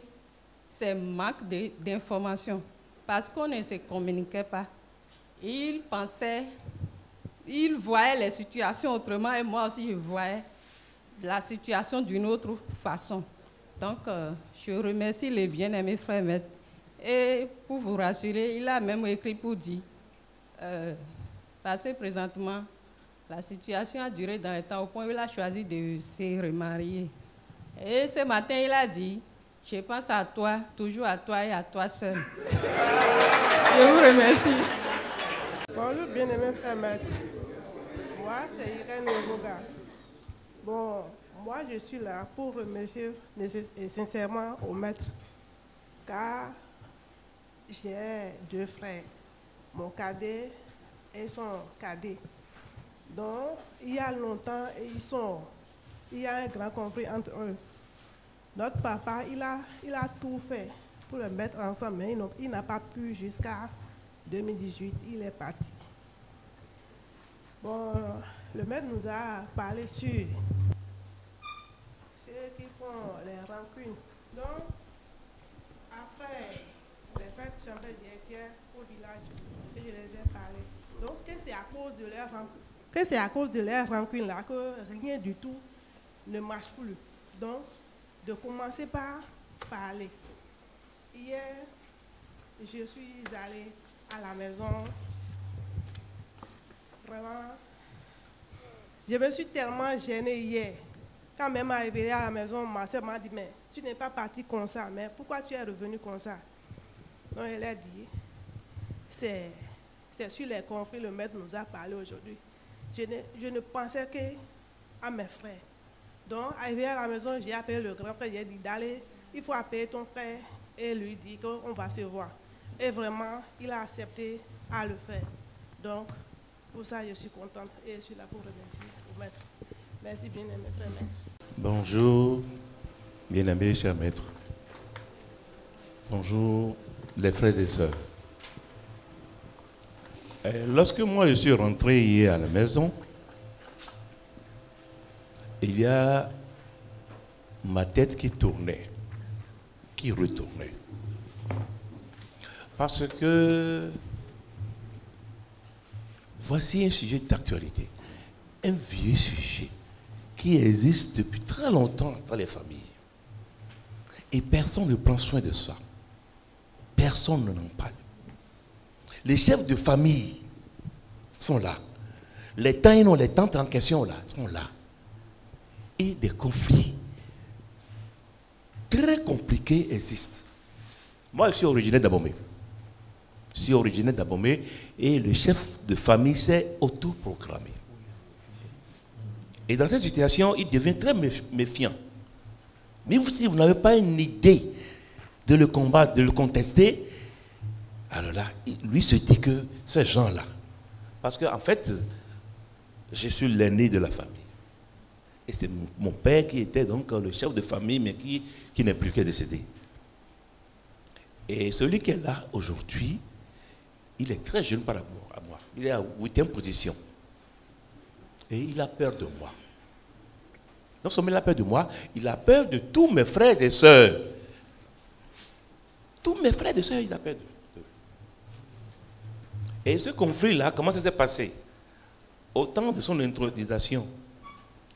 c'est manque d'information. Parce qu'on ne se communiquait pas. Il voyait les situations autrement et moi aussi je voyais la situation d'une autre façon. Donc, je remercie les bien-aimés frères maîtres. Et pour vous rassurer, il a même écrit pour dire, parce que présentement, la situation a duré dans le temps au point où il a choisi de se remarier. Et ce matin, il a dit, je pense à toi, toujours à toi et à toi seul. Je vous remercie. Bonjour, bien-aimés frères maîtres. Moi, c'est Irène Ngoga. Bon, moi, je suis là pour remercier sincèrement au maître, car j'ai deux frères, mon cadet et son cadet. Donc, il y a longtemps, il y a un grand conflit entre eux. Notre papa, il a tout fait pour le mettre ensemble, mais il n'a pas pu jusqu'à 2018, il est parti. Bon, le maître nous a parlé sur ceux qui font les rancunes. Donc, après les fêtes champêtres au village, et je les ai parlé. Donc, que c'est à cause de leur rancune là que rien du tout ne marche plus. Donc, de commencer par parler. Hier, je suis allée à la maison. Vraiment, je me suis tellement gênée hier. Quand même arrivé à la maison, ma soeur m'a dit, mais tu n'es pas parti comme ça, mais pourquoi tu es revenu comme ça? Donc elle a dit, c'est sur les conflits, le maître nous a parlé aujourd'hui. Je ne pensais qu'à mes frères. Donc, arrivé à la maison, j'ai appelé le grand frère, j'ai dit d'aller, il faut appeler ton frère et lui dire qu'on va se voir. Et vraiment, il a accepté à le faire. Donc, pour ça, je suis contente et je suis là pour remercier le maître. Merci bien, mes frères. Bonjour, bien-aimés, chers maîtres. Bonjour, les frères et sœurs. Lorsque moi je suis rentré hier à la maison, il y a ma tête qui tournait, qui retournait. Parce que voici un sujet d'actualité, un vieux sujet qui existe depuis très longtemps dans les familles. Et personne ne prend soin de ça. personne n'en parle. Les chefs de famille sont là. Les tantes en question là sont là. Et des conflits très compliqués existent. Moi, je suis originaire d'Abomey. Et le chef de famille s'est autoproclamé. Et dans cette situation, il devient très méfiant. Mais si vous n'avez pas une idée de le combattre, de le contester, alors là, lui se dit que ces gens-là, parce qu'en fait, je suis l'aîné de la famille. Et c'est mon père qui était donc le chef de famille, mais qui n'est plus que décédé. Et celui qui est là aujourd'hui, il est très jeune par rapport à moi. Il est à 8e position. Et il a peur de moi. Non seulement il a peur de moi, il a peur de tous mes frères et sœurs. Tous mes frères et sœurs, il a peur d'eux. Et ce conflit-là, comment ça s'est passé? Au temps de son intronisation,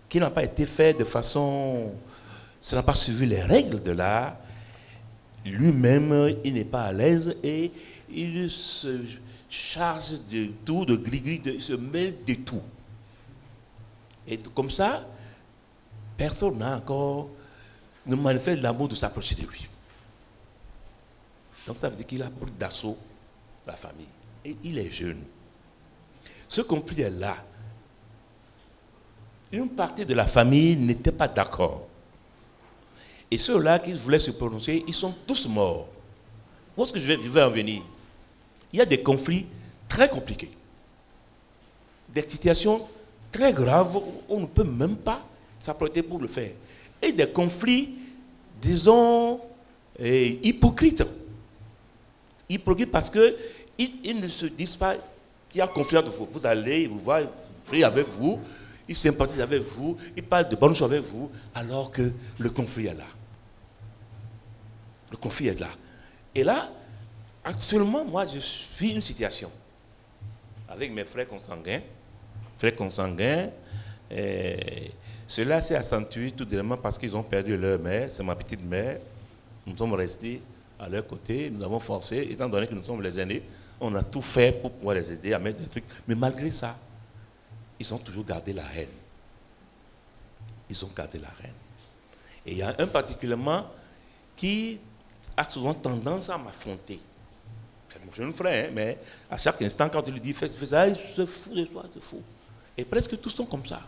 qui n'a pas été fait de façon... Ça n'a pas suivi les règles de l'art. Lui-même, il n'est pas à l'aise et il se charge de tout, de gris-gris, il se mêle de tout. Et comme ça, personne n'a encore ne manifeste l'amour de s'approcher de lui. Donc ça veut dire qu'il a pris d'assaut la famille. Et il est jeune. Ce conflit est là. Une partie de la famille n'était pas d'accord. Et ceux-là qui voulaient se prononcer, ils sont tous morts. Où est-ce que je vais en venir? Il y a des conflits très compliqués. Des situations très graves où on ne peut même pas s'apprêter pour le faire. Et des conflits, disons, hypocrites. Hypocrites parce qu'ils ne se disent pas qu'il y a conflit entre vous. Vous allez, vous voyez, vous avec vous, ils sympathisent avec vous, ils parlent de bonnes choses avec vous, alors que le conflit est là. Le conflit est là. Et là, actuellement, moi, je vis une situation avec mes frères consanguins. Cela s'est accentué tout dernièrement parce qu'ils ont perdu leur mère, c'est ma petite mère. Nous sommes restés à leur côté, nous avons forcé, étant donné que nous sommes les aînés, on a tout fait pour pouvoir les aider à mettre des trucs. Mais malgré ça, ils ont toujours gardé la haine. Ils ont gardé la haine. Et il y a un particulièrement qui a souvent tendance à m'affronter. C'est mon jeune frère, hein, mais à chaque instant, quand il lui dit fais ça, c'est fou de toi, c'est fou. Et presque tous sont comme ça.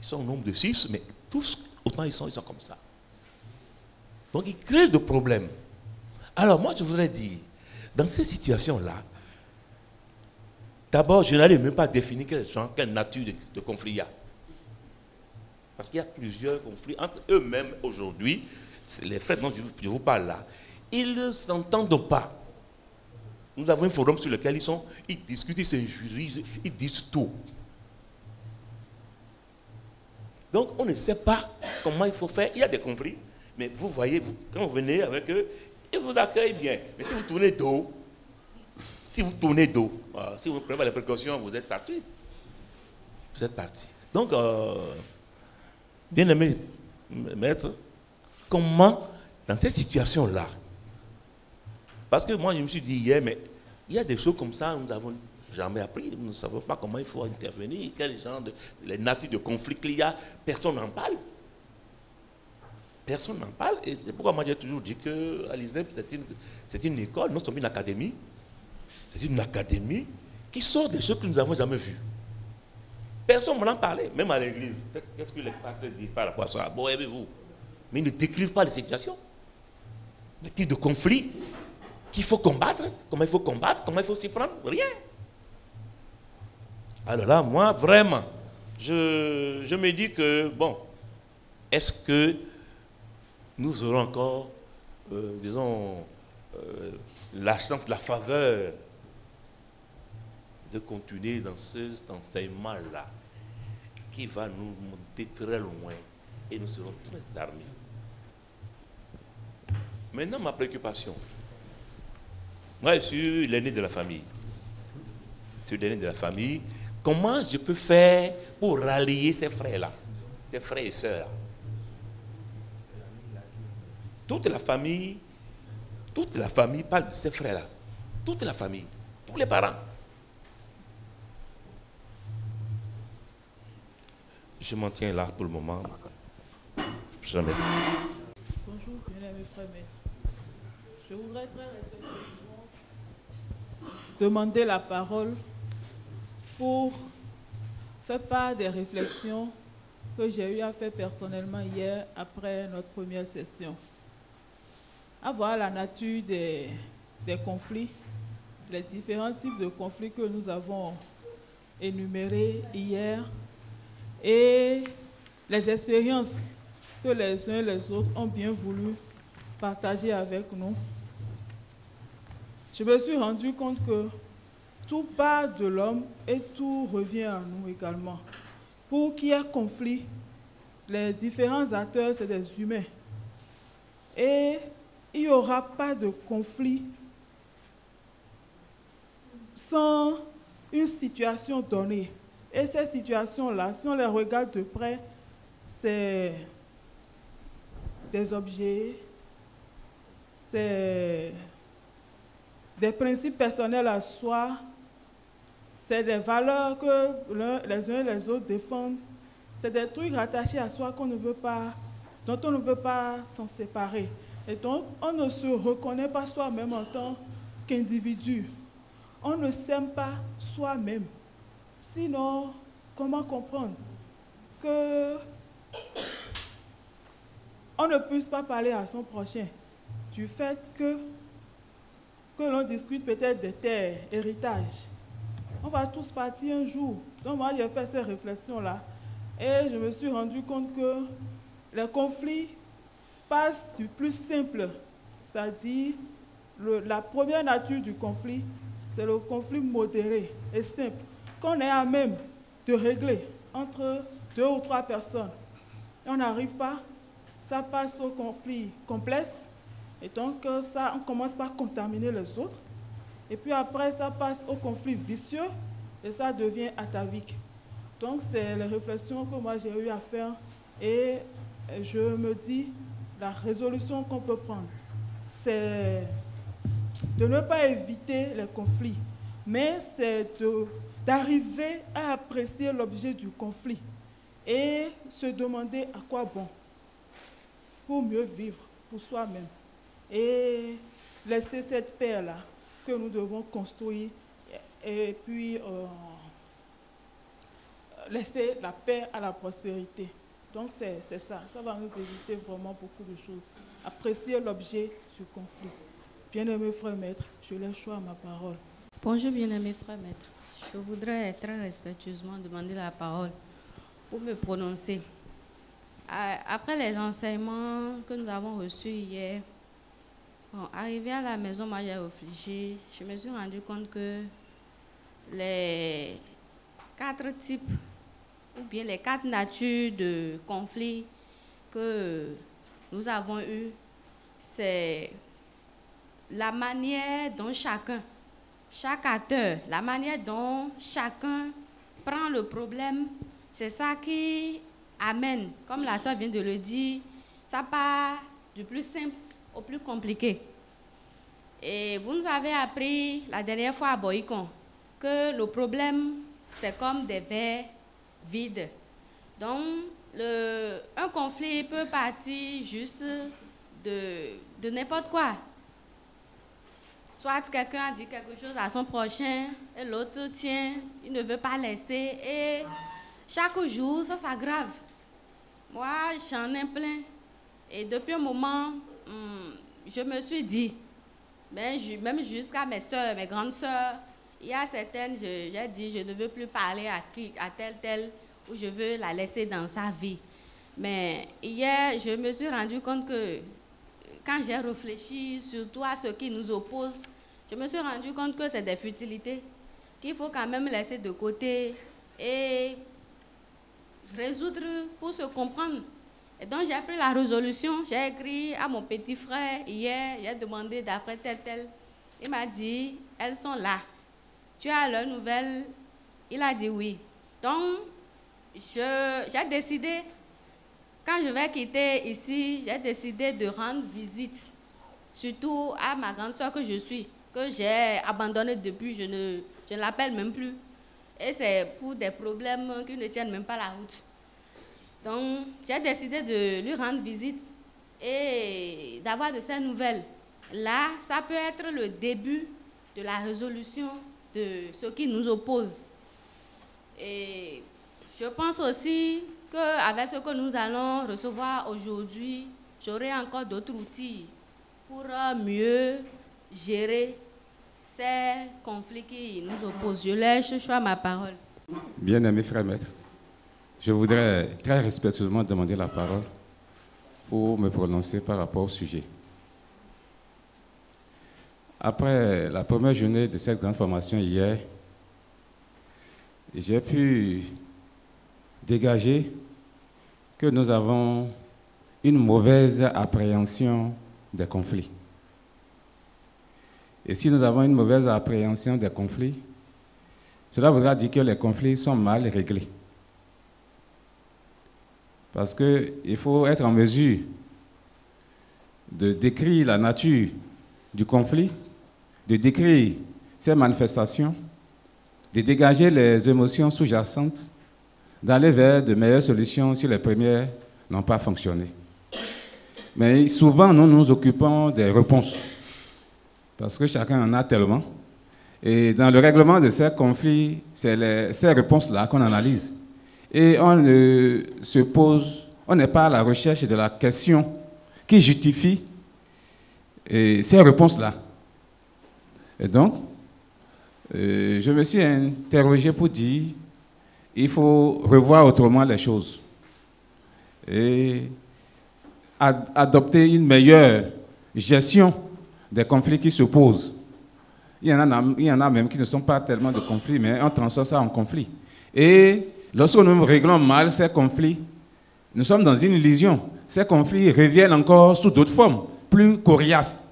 Ils sont au nombre de 6, mais tous, autant ils sont comme ça. Donc ils créent des problèmes. Alors moi, je voudrais dire, dans ces situations-là, d'abord, je n'arrive même pas à définir quelle nature de conflit il y a. Parce qu'il y a plusieurs conflits entre eux-mêmes aujourd'hui. Les frères dont je vous parle là, ils ne s'entendent pas. Nous avons un forum sur lequel ils discutent, ils s'injurisent, ils disent tout. Donc on ne sait pas comment il faut faire. Il y a des conflits, mais vous voyez, quand vous venez avec eux, ils vous accueillent bien. Mais si vous tournez dos, si vous ne prenez pas les précautions, vous êtes parti. Vous êtes parti. Donc, bien-aimé maître, comment, dans cette situation-là, parce que moi je me suis dit hier, mais il y a des choses comme ça, nous n'avons jamais appris, nous ne savons pas comment il faut intervenir, quel genre les natures de conflit qu'il y a, personne n'en parle. Personne n'en parle, et c'est pourquoi moi j'ai toujours dit que l'ISEP c'est une école, non seulement une académie, c'est une académie qui sort des choses que nous n'avons jamais vues. Personne ne m'en parlait, même à l'église. Qu'est-ce que les pasteurs disent par rapport à ça? Bon, aimez-vous. Mais ils ne décrivent pas les situations. Les types de conflits qu'il faut combattre, comment il faut s'y prendre, rien. Alors là, moi, vraiment, je me dis que, bon, est-ce que nous aurons encore, disons, la chance, la faveur de continuer dans cet enseignement-là qui va nous monter très loin et nous serons très armés. Maintenant, ma préoccupation. Moi, je suis l'aîné de la famille. Comment je peux faire pour rallier ces frères-là, ces frères et sœurs? Toute la famille toute la famille parle de ces frères-là. Toute la famille, tous les parents. Je m'en tiens là pour le moment. Bonjour, bien-aimés frères et maîtres. Je voudrais très respectueusement demander la parole pour faire part des réflexions que j'ai eu à faire personnellement hier après notre première session. À voir la nature des conflits, les différents types de conflits que nous avons énumérés hier et les expériences que les uns et les autres ont bien voulu partager avec nous. Je me suis rendu compte que tout part de l'homme et tout revient à nous également. Pour qu'il y ait conflit, les différents acteurs, c'est des humains. Et il n'y aura pas de conflit sans une situation donnée. Et ces situations-là, si on les regarde de près, c'est des objets, c'est des principes personnels à soi, c'est des valeurs que les uns et les autres défendent, c'est des trucs rattachés à soi qu'on ne veut pas, dont on ne veut pas s'en séparer. Et donc, on ne se reconnaît pas soi-même en tant qu'individu. On ne s'aime pas soi-même. Sinon, comment comprendre que on ne puisse pas parler à son prochain du fait que l'on discute peut-être des terres, héritages. On va tous partir un jour. Donc moi, j'ai fait ces réflexions-là et je me suis rendu compte que les conflits passent du plus simple, c'est-à-dire la première nature du conflit, c'est le conflit modéré et simple, qu'on est à même de régler entre 2 ou 3 personnes. Et on n'arrive pas, ça passe au conflit complexe, et donc ça, on commence par contaminer les autres. Et puis après, ça passe au conflit vicieux, et ça devient atavique. Donc c'est les réflexions que moi j'ai eu à faire, et je me dis, la résolution qu'on peut prendre, c'est de ne pas éviter les conflits, mais c'est d'arriver à apprécier l'objet du conflit et se demander à quoi bon pour mieux vivre pour soi-même et laisser cette paix-là que nous devons construire et puis laisser la paix à la prospérité. Donc c'est ça, ça va nous éviter vraiment beaucoup de choses. Apprécier l'objet du conflit. Bien-aimés frères maîtres, je laisse choix à ma parole. Bonjour bien-aimés frères maîtres. Je voudrais très respectueusement demander la parole pour me prononcer. Après les enseignements que nous avons reçus hier, arrivé à la maison, moi j'ai réfléchi, je me suis rendu compte que les 4 types ou bien les 4 natures de conflits que nous avons eus, c'est la manière dont chaque acteur, la manière dont chacun prend le problème, c'est ça qui amène, comme la soeur vient de le dire, ça part du plus simple au plus compliqué. Et vous nous avez appris la dernière fois à Boycon que le problème, c'est comme des verres vides. Donc, un conflit peut partir juste de n'importe quoi. Soit quelqu'un a dit quelque chose à son prochain et l'autre tient, il ne veut pas laisser et chaque jour ça s'aggrave. Moi j'en ai plein et depuis un moment je me suis dit, même jusqu'à mes soeurs, mes grandes soeurs, il y a certaines, j'ai dit je ne veux plus parler à telle ou je veux la laisser dans sa vie. Mais hier je me suis rendu compte que quand j'ai réfléchi surtout à ce qui nous oppose, je me suis rendu compte que c'est des futilités qu'il faut quand même laisser de côté et résoudre pour se comprendre. Et donc j'ai pris la résolution, j'ai écrit à mon petit frère hier, j'ai demandé d'après tel. Il m'a dit, elles sont là. Tu as leurs nouvelles? Il a dit oui. Donc j'ai décidé, quand je vais quitter ici, j'ai décidé de rendre visite surtout à ma grande soeur que je suis, que j'ai abandonnée depuis, je ne l'appelle même plus. Et c'est pour des problèmes qui ne tiennent même pas la route. Donc, j'ai décidé de lui rendre visite et d'avoir de ses nouvelles. Là, ça peut être le début de la résolution de ce qui nous oppose. Et je pense aussi qu'avec ce que nous allons recevoir aujourd'hui, j'aurai encore d'autres outils pour mieux gérer ces conflits qui nous opposent. Je laisse choix ma parole. Bien-aimé frère maître, je voudrais très respectueusement demander la parole pour me prononcer par rapport au sujet. Après la première journée de cette grande formation hier, j'ai pu dégager que nous avons une mauvaise appréhension des conflits. Et si nous avons une mauvaise appréhension des conflits, cela voudra dire que les conflits sont mal réglés. Parce qu'il faut être en mesure de décrire la nature du conflit, de décrire ses manifestations, de dégager les émotions sous-jacentes, d'aller vers de meilleures solutions si les premières n'ont pas fonctionné. Mais souvent, nous nous occupons des réponses, parce que chacun en a tellement. Et dans le règlement de ces conflits, c'est ces réponses-là qu'on analyse. Et on n'est pas à la recherche de la question qui justifie ces réponses-là. Et donc, je me suis interrogé pour dire il faut revoir autrement les choses et adopter une meilleure gestion des conflits qui se posent. Il y en a même qui ne sont pas tellement de conflits, mais on transforme ça en conflit. Et lorsque nous réglons mal ces conflits, nous sommes dans une illusion. Ces conflits reviennent encore sous d'autres formes, plus coriaces.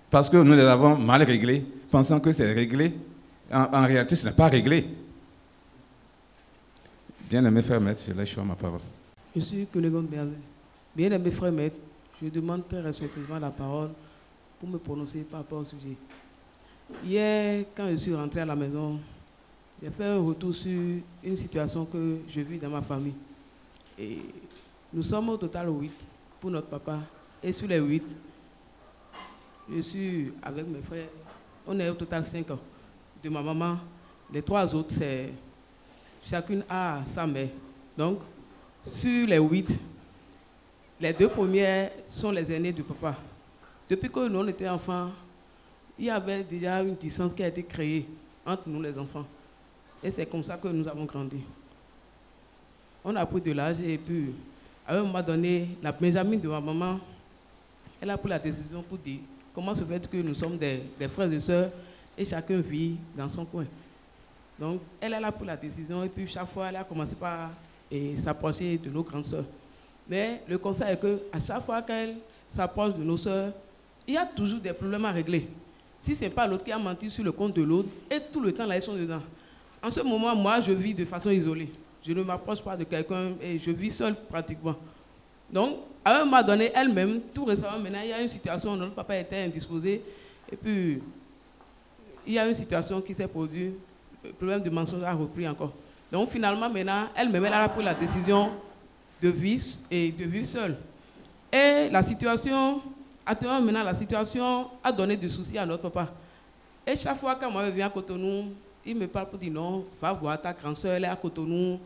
Parce que nous les avons mal réglés, pensant que c'est réglé. En réalité, ce n'est pas réglé. Bien-aimé frère maître, je laisse choix ma parole. Je suis Cunégonde Béazin. Bien-aimé frère maître, je demande très respectueusement la parole pour me prononcer par rapport au sujet. Hier, quand je suis rentré à la maison, j'ai fait un retour sur une situation que je vis dans ma famille. Et nous sommes au total 8 pour notre papa. Et sur les 8, je suis avec mes frères. On est au total 5 ans. De ma maman, les 3 autres, c'est chacune a sa mère. Donc, sur les 8, les 2 premières sont les aînés du papa. Depuis que nous on était enfants, il y avait déjà une distance qui a été créée entre nous les enfants. Et c'est comme ça que nous avons grandi. On a pris de l'âge et puis, à un moment donné, la Benjamin de ma maman, elle a pris la décision pour dire comment se fait que nous sommes des frères et sœurs et chacun vit dans son coin. Donc, elle a pris la décision et puis chaque fois, elle a commencé par s'approcher de nos grandes sœurs. Mais le constat est qu'à chaque fois qu'elle s'approche de nos sœurs, il y a toujours des problèmes à régler. Si ce n'est pas l'autre qui a menti sur le compte de l'autre, et tout le temps là, ils sont dedans. En ce moment, moi, je vis de façon isolée. Je ne m'approche pas de quelqu'un et je vis seule pratiquement. Donc, à un moment donné, elle-même, tout récemment, maintenant, il y a une situation où notre papa était indisposé. Et puis, il y a une situation qui s'est produite. Le problème de mensonge a repris encore. Donc, finalement, maintenant, elle-même, elle a pris la décision de vivre et de vivre seule. Et la situation, actuellement, maintenant, la situation a donné des soucis à notre papa. Et chaque fois quand moi je viens à Cotonou, il me parle pour dire non, va voir ta grande soeur, elle est à Cotonou.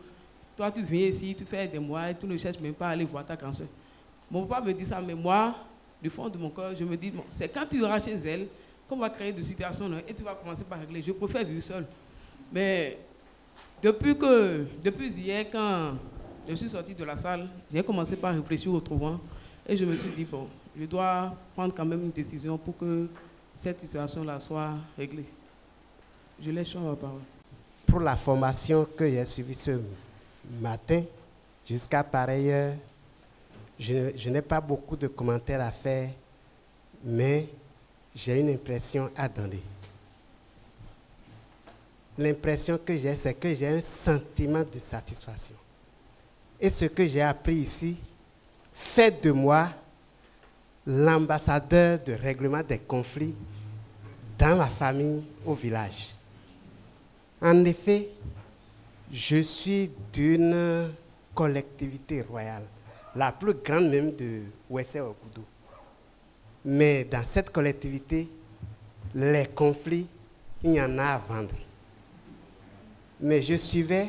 Toi, tu viens ici, tu fais des mois et tu ne cherches même pas à aller voir ta grande soeur. Mon papa me dit ça, mais moi, du fond de mon cœur, je me dis, bon, c'est quand tu iras chez elle qu'on va créer des situations et tu vas commencer par régler. Je préfère vivre seul. Mais depuis hier, quand je suis sorti de la salle, j'ai commencé par réfléchir autrement et je me suis dit, bon, je dois prendre quand même une décision pour que cette situation-là soit réglée. Je laisse la parole. Pour la formation que j'ai suivie ce matin, jusqu'à pareille heure, je n'ai pas beaucoup de commentaires à faire, mais j'ai une impression à donner. L'impression que j'ai, c'est que j'ai un sentiment de satisfaction. Et ce que j'ai appris ici fait de moi l'ambassadeur de règlement des conflits dans ma famille au village. En effet, je suis d'une collectivité royale, la plus grande même de Ouessé-Okoudou. Mais dans cette collectivité, les conflits, il y en a à vendre. Mais je suivais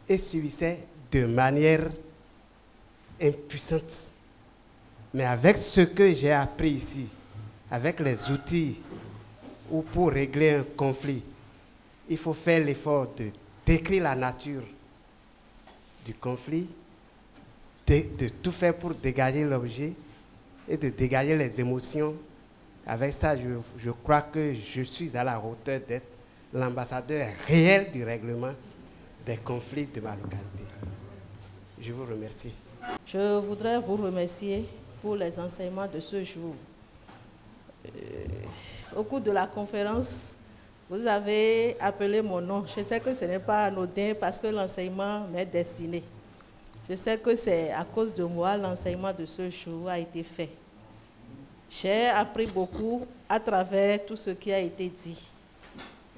et suivissais de manière impuissante. Mais avec ce que j'ai appris ici, avec les outils ou pour régler un conflit, il faut faire l'effort de décrire la nature du conflit, de tout faire pour dégager l'objet et de dégager les émotions. Avec ça, je crois que je suis à la hauteur d'être l'ambassadeur réel du règlement des conflits de ma localité. Je vous remercie. Je voudrais vous remercier pour les enseignements de ce jour. Au cours de la conférence, vous avez appelé mon nom. Je sais que ce n'est pas anodin parce que l'enseignement m'est destiné. Je sais que c'est à cause de moi l'enseignement de ce jour a été fait. J'ai appris beaucoup à travers tout ce qui a été dit.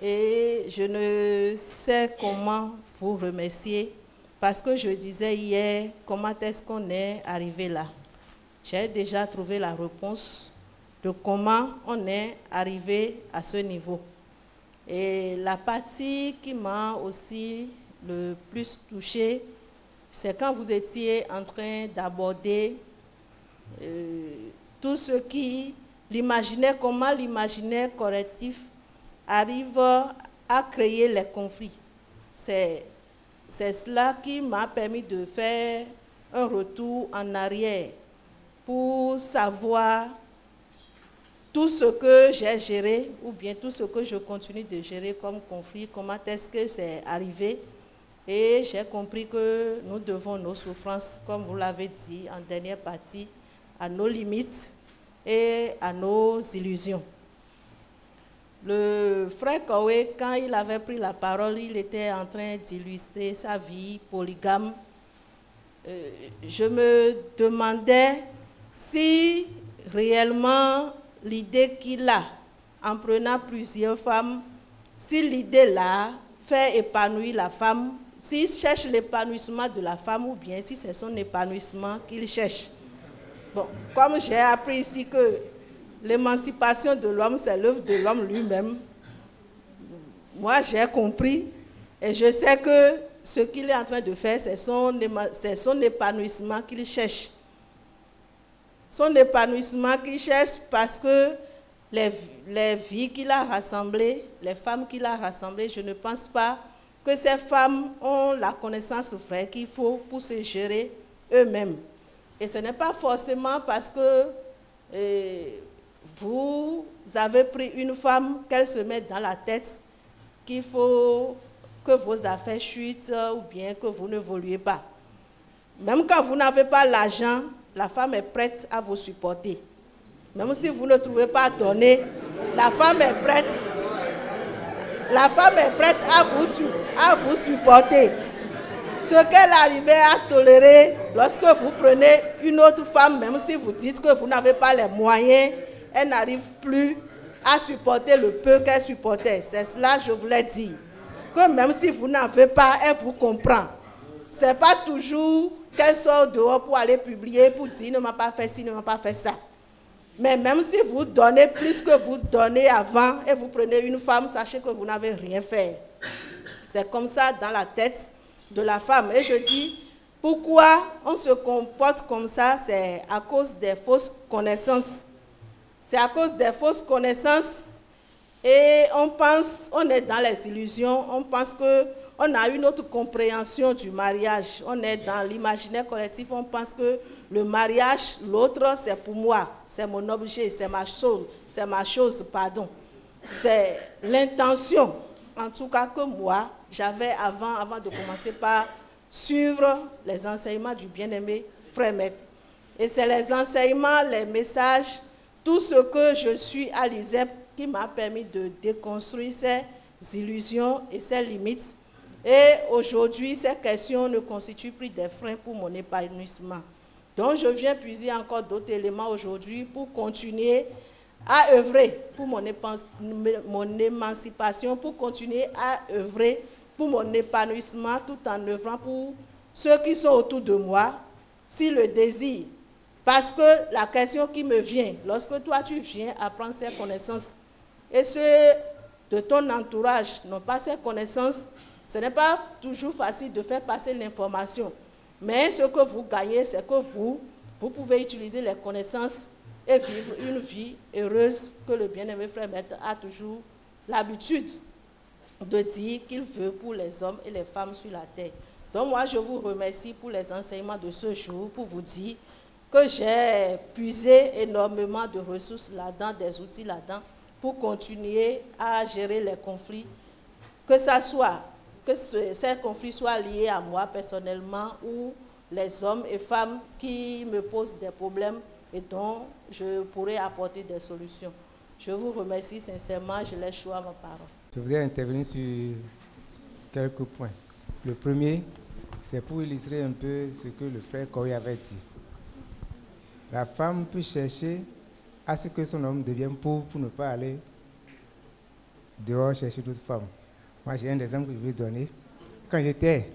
Et je ne sais comment vous remercier parce que je disais hier comment est-ce qu'on est arrivé là. J'ai déjà trouvé la réponse de comment on est arrivé à ce niveau. Et la partie qui m'a aussi le plus touchée, c'est quand vous étiez en train d'aborder tout ce qui l'imaginaire, comment l'imaginaire collectif arrive à créer les conflits. C'est cela qui m'a permis de faire un retour en arrière pour savoir tout ce que j'ai géré ou bien tout ce que je continue de gérer comme conflit, comment est-ce que c'est arrivé. Et j'ai compris que nous devons nos souffrances, comme vous l'avez dit en dernière partie, à nos limites et à nos illusions. Le frère Koué, quand il avait pris la parole, il était en train d'illustrer sa vie polygame. Je me demandais si réellement l'idée qu'il a, en prenant plusieurs femmes, si l'idée-là fait épanouir la femme, s'il cherche l'épanouissement de la femme ou bien si c'est son épanouissement qu'il cherche. Bon, comme j'ai appris ici que l'émancipation de l'homme, c'est l'œuvre de l'homme lui-même, moi j'ai compris et je sais que ce qu'il est en train de faire, c'est son épanouissement qu'il cherche. Son épanouissement qu'il cherche parce que les vies qu'il a rassemblées, les femmes qu'il a rassemblées, je ne pense pas que ces femmes ont la connaissance vraie qu'il faut pour se gérer eux-mêmes. Et ce n'est pas forcément parce que vous avez pris une femme, qu'elle se mette dans la tête qu'il faut que vos affaires chutent ou bien que vous n'évoluez pas. Même quand vous n'avez pas l'argent, la femme est prête à vous supporter. Même si vous ne trouvez pas à donner, la femme est prête. La femme est prête à vous supporter. Ce qu'elle arrivait à tolérer lorsque vous prenez une autre femme, même si vous dites que vous n'avez pas les moyens, elle n'arrive plus à supporter le peu qu'elle supportait. C'est cela que je voulais dire. Que même si vous n'avez pas, elle vous comprend. Ce n'est pas toujours qu'elle sort dehors pour aller publier, pour dire ne m'a pas fait ci, ne m'a pas fait ça. Mais même si vous donnez plus que vous donnez avant et vous prenez une femme, sachez que vous n'avez rien fait. C'est comme ça dans la tête de la femme. Et je dis, pourquoi on se comporte comme ça? C'est à cause des fausses connaissances. C'est à cause des fausses connaissances et on pense, on est dans les illusions, on pense qu'on a une autre compréhension du mariage. On est dans l'imaginaire collectif, on pense que le mariage, l'autre, c'est pour moi, c'est mon objet, c'est ma chose, pardon. C'est l'intention, en tout cas que moi, j'avais avant de commencer par suivre les enseignements du bien-aimé Frère Maître. Et c'est les enseignements, les messages, tout ce que je suis à l'ISEP qui m'a permis de déconstruire ces illusions et ces limites. Et aujourd'hui, ces questions ne constituent plus des freins pour mon épanouissement. Donc je viens puiser encore d'autres éléments aujourd'hui pour continuer à œuvrer pour mon émancipation, pour continuer à œuvrer pour mon épanouissement, tout en œuvrant pour ceux qui sont autour de moi, si le désir. Parce que la question qui me vient, lorsque toi tu viens apprendre ces connaissances, et ceux de ton entourage n'ont pas ces connaissances, ce n'est pas toujours facile de faire passer l'information. Mais ce que vous gagnez, c'est que vous pouvez utiliser les connaissances et vivre une vie heureuse que le bien-aimé frère Maître a toujours l'habitude de dire qu'il veut pour les hommes et les femmes sur la terre. Donc moi, je vous remercie pour les enseignements de ce jour, pour vous dire que j'ai puisé énormément de ressources là-dedans, des outils là-dedans, pour continuer à gérer les conflits, que ces conflits soient liés à moi personnellement ou les hommes et femmes qui me posent des problèmes et dont je pourrais apporter des solutions. Je vous remercie sincèrement, je laisse choix ma parole. Je voudrais intervenir sur quelques points. Le premier, c'est pour illustrer un peu ce que le frère Corey avait dit. La femme peut chercher à ce que son homme devienne pauvre pour ne pas aller dehors chercher d'autres femmes. Moi, j'ai un exemple que je vais donner. Quand j'étais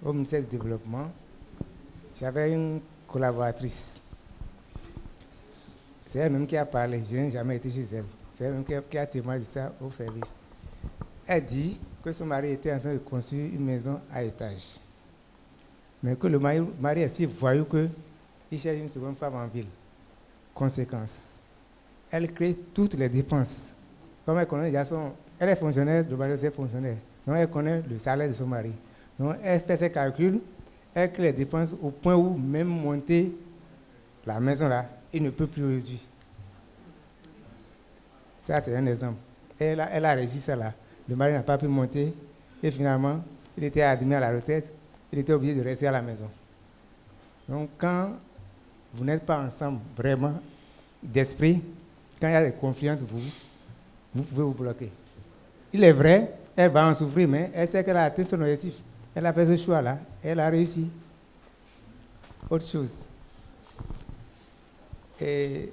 au ministère du Développement, j'avais une collaboratrice. C'est elle-même qui a parlé, je n'ai jamais été chez elle. C'est elle-même qui a témoigné de ça au service. Elle dit que son mari était en train de construire une maison à étage. Mais que le mari est si voyou qu'il cherche une seconde femme en ville. Conséquence, elle crée toutes les dépenses. Comme elle connaît déjà elle est fonctionnaire, le mari aussi est fonctionnaire. Donc elle connaît le salaire de son mari. Donc elle fait ses calculs, elle crée les dépenses au point où même monter la maison là, il ne peut plus aujourd'hui. Ça, c'est un exemple. Elle a réussi ça là. Le mari n'a pas pu monter et finalement, il était admis à la retraite. Il était obligé de rester à la maison. Donc, quand vous n'êtes pas ensemble vraiment d'esprit, quand il y a des conflits entre vous, vous pouvez vous bloquer. Il est vrai, elle va en souffrir, mais elle sait qu'elle a atteint son objectif. Elle a fait ce choix-là, elle a réussi. Autre chose. Et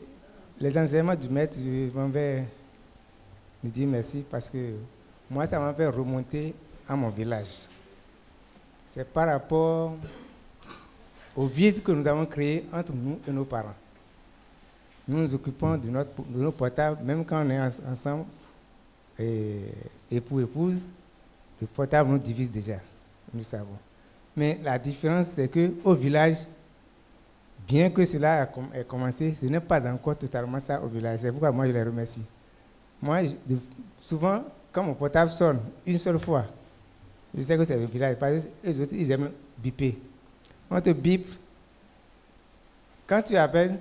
les enseignements du maître, je m'en vais lui dire merci parce que moi, ça m'a fait remonter à mon village. C'est par rapport au vide que nous avons créé entre nous et nos parents. Nous nous occupons de nos portables, même quand on est ensemble, époux, épouse, le portable nous divise déjà, nous savons. Mais la différence, c'est qu'au village, bien que cela ait commencé, ce n'est pas encore totalement ça au village. C'est pourquoi moi, je les remercie. Moi, souvent, quand mon portable sonne une seule fois, je sais que c'est le village, parce que les autres, ils aiment biper. On te bip. Quand tu appelles,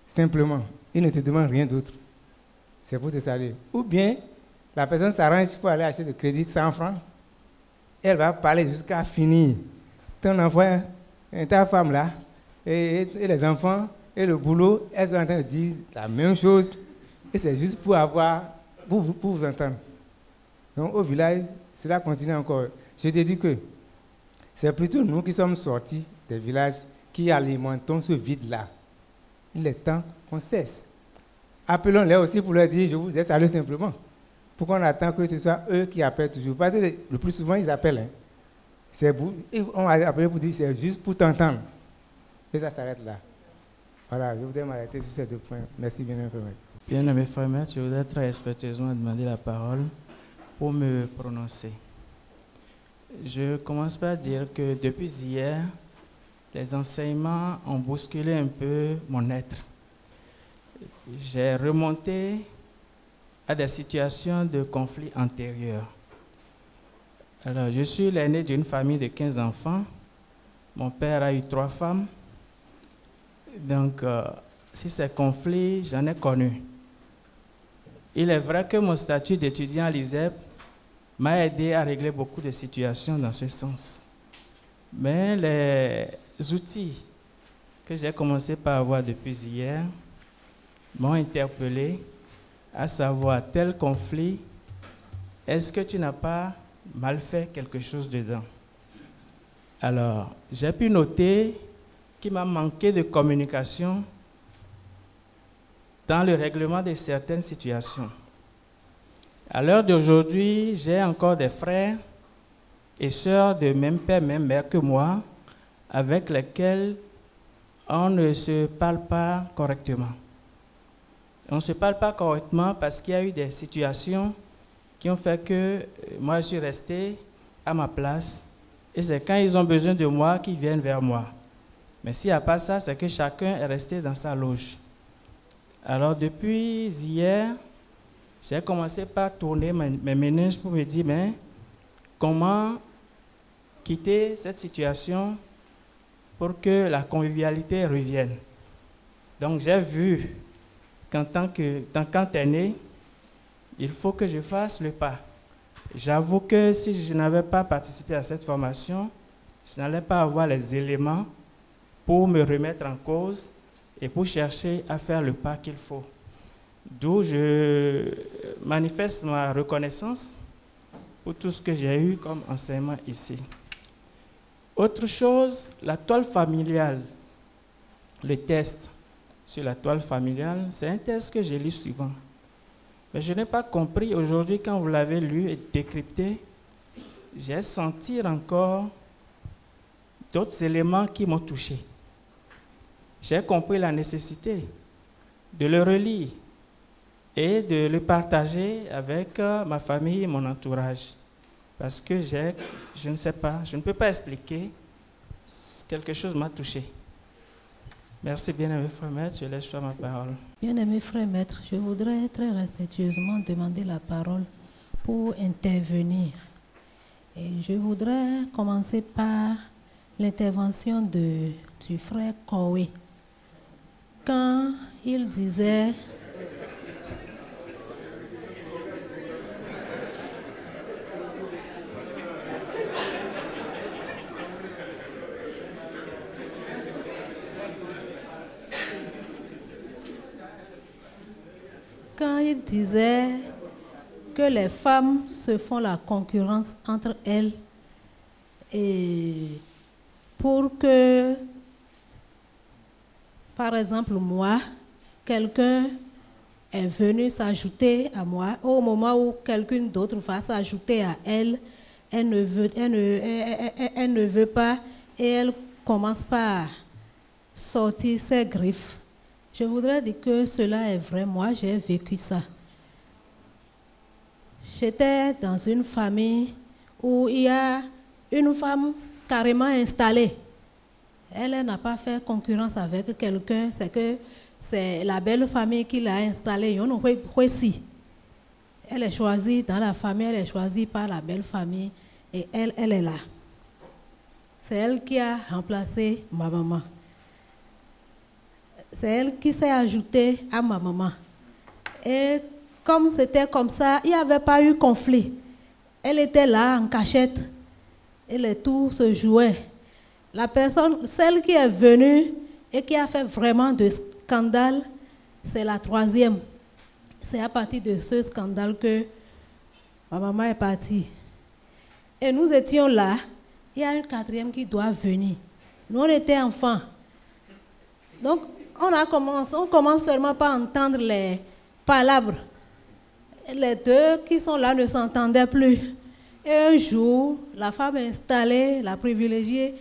simplement, il ne te demande rien d'autre. C'est pour te saluer. Ou bien, la personne s'arrange pour aller acheter de crédit 100 francs. Elle va parler jusqu'à finir. Ton enfant, ta femme là, et les enfants, et le boulot, elles sont en train de dire la même chose. Et c'est juste pour vous entendre. Donc au village, cela continue encore. Je te dis que c'est plutôt nous qui sommes sortis des villages qui alimentons ce vide-là. Il est temps qu'on cesse. Appelons-les aussi pour leur dire, je vous ai salué simplement. Pourquoi on attend que ce soit eux qui appellent toujours? Parce que le plus souvent, ils appellent. Hein. On va appeler pour dire, c'est juste pour t'entendre. Et ça s'arrête là. Voilà, je voudrais m'arrêter sur ces deux points. Merci bien, frère. Bien-aimé frère Maître, je voudrais très respectueusement demander la parole pour me prononcer. Je commence par dire que depuis hier, les enseignements ont bousculé un peu mon être. J'ai remonté à des situations de conflit antérieurs. Alors, je suis l'aîné d'une famille de 15 enfants. Mon père a eu 3 femmes. Donc, si ces conflits, j'en ai connu. Il est vrai que mon statut d'étudiant à l'ISEP m'a aidé à régler beaucoup de situations dans ce sens. Mais les outils que j'ai commencé par avoir depuis hier m'ont interpellé, à savoir tel conflit, est-ce que tu n'as pas mal fait quelque chose dedans? Alors, j'ai pu noter qu'il m'a manqué de communication dans le règlement de certaines situations. À l'heure d'aujourd'hui, j'ai encore des frères et sœurs de même père, même mère que moi, avec lesquels on ne se parle pas correctement. On ne se parle pas correctement parce qu'il y a eu des situations qui ont fait que moi, je suis resté à ma place. Et c'est quand ils ont besoin de moi qu'ils viennent vers moi. Mais s'il n'y a pas ça, c'est que chacun est resté dans sa loge. Alors, depuis hier, j'ai commencé par tourner mes méninges pour me dire, mais comment quitter cette situation pour que la convivialité revienne. Donc, j'ai vu qu'en tant qu'aîné, il faut que je fasse le pas. J'avoue que si je n'avais pas participé à cette formation, je n'allais pas avoir les éléments pour me remettre en cause et pour chercher à faire le pas qu'il faut. D'où je manifeste ma reconnaissance pour tout ce que j'ai eu comme enseignement ici. Autre chose, la toile familiale, le test sur la toile familiale, c'est un test que je lis souvent. Mais je n'ai pas compris aujourd'hui, quand vous l'avez lu et décrypté, j'ai senti encore d'autres éléments qui m'ont touché. J'ai compris la nécessité de le relire et de le partager avec ma famille et mon entourage. Parce que je ne sais pas, je ne peux pas expliquer, quelque chose m'a touché. Merci, bien-aimé frère maître, je laisse faire ma parole. Bien-aimé frère maître, je voudrais très respectueusement demander la parole pour intervenir. Et je voudrais commencer par l'intervention du frère Kowe. Quand il disait que les femmes se font la concurrence entre elles et pour que, par exemple, moi, quelqu'un est venu s'ajouter à moi, au moment où quelqu'un d'autre va s'ajouter à elle, elle ne veut pas et elle commence par sortir ses griffes. Je voudrais dire que cela est vrai, moi j'ai vécu ça. J'étais dans une famille où il y a une femme carrément installée. Elle n'a pas fait concurrence avec quelqu'un, c'est que c'est la belle famille qui l'a installée. Elle est choisie dans la famille, elle est choisie par la belle famille et elle est là. C'est elle qui a remplacé ma maman. C'est elle qui s'est ajoutée à ma maman. Et comme c'était comme ça, il n'y avait pas eu conflit. Elle était là en cachette. Et les tours se jouaient. La personne, celle qui est venue et qui a fait vraiment de scandale, c'est la troisième. C'est à partir de ce scandale que ma maman est partie. Et nous étions là. Il y a une quatrième qui doit venir. Nous, on était enfants. Donc, on commence seulement par entendre les palabres. Les deux qui sont là ne s'entendaient plus. Et un jour, la femme installée, la privilégiée,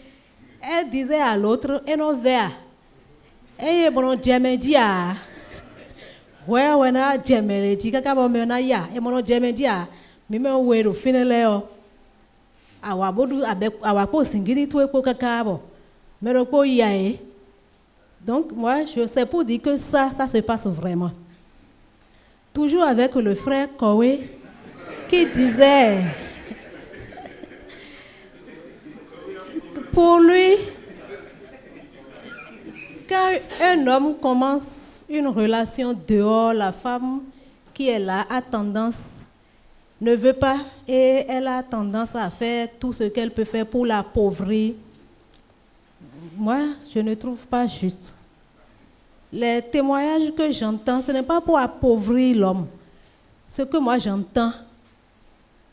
elle disait à l'autre, et non vers. Et bon, djemedia. Ouais, na djemeleji, kaka bon mena ya. Et mon djemedia, mime wero fineleo. Awabodu awapo singidi tuwe po kakabo. Meropo yae. Donc, moi, c'est pour dire que ça se passe vraiment. Toujours avec le frère Kowe qui disait, pour lui, quand un homme commence une relation dehors, la femme qui est là a tendance, ne veut pas, et elle a tendance à faire tout ce qu'elle peut faire pour l'appauvrir. Moi, je ne trouve pas juste. Les témoignages que j'entends, ce n'est pas pour appauvrir l'homme. Ce que moi j'entends,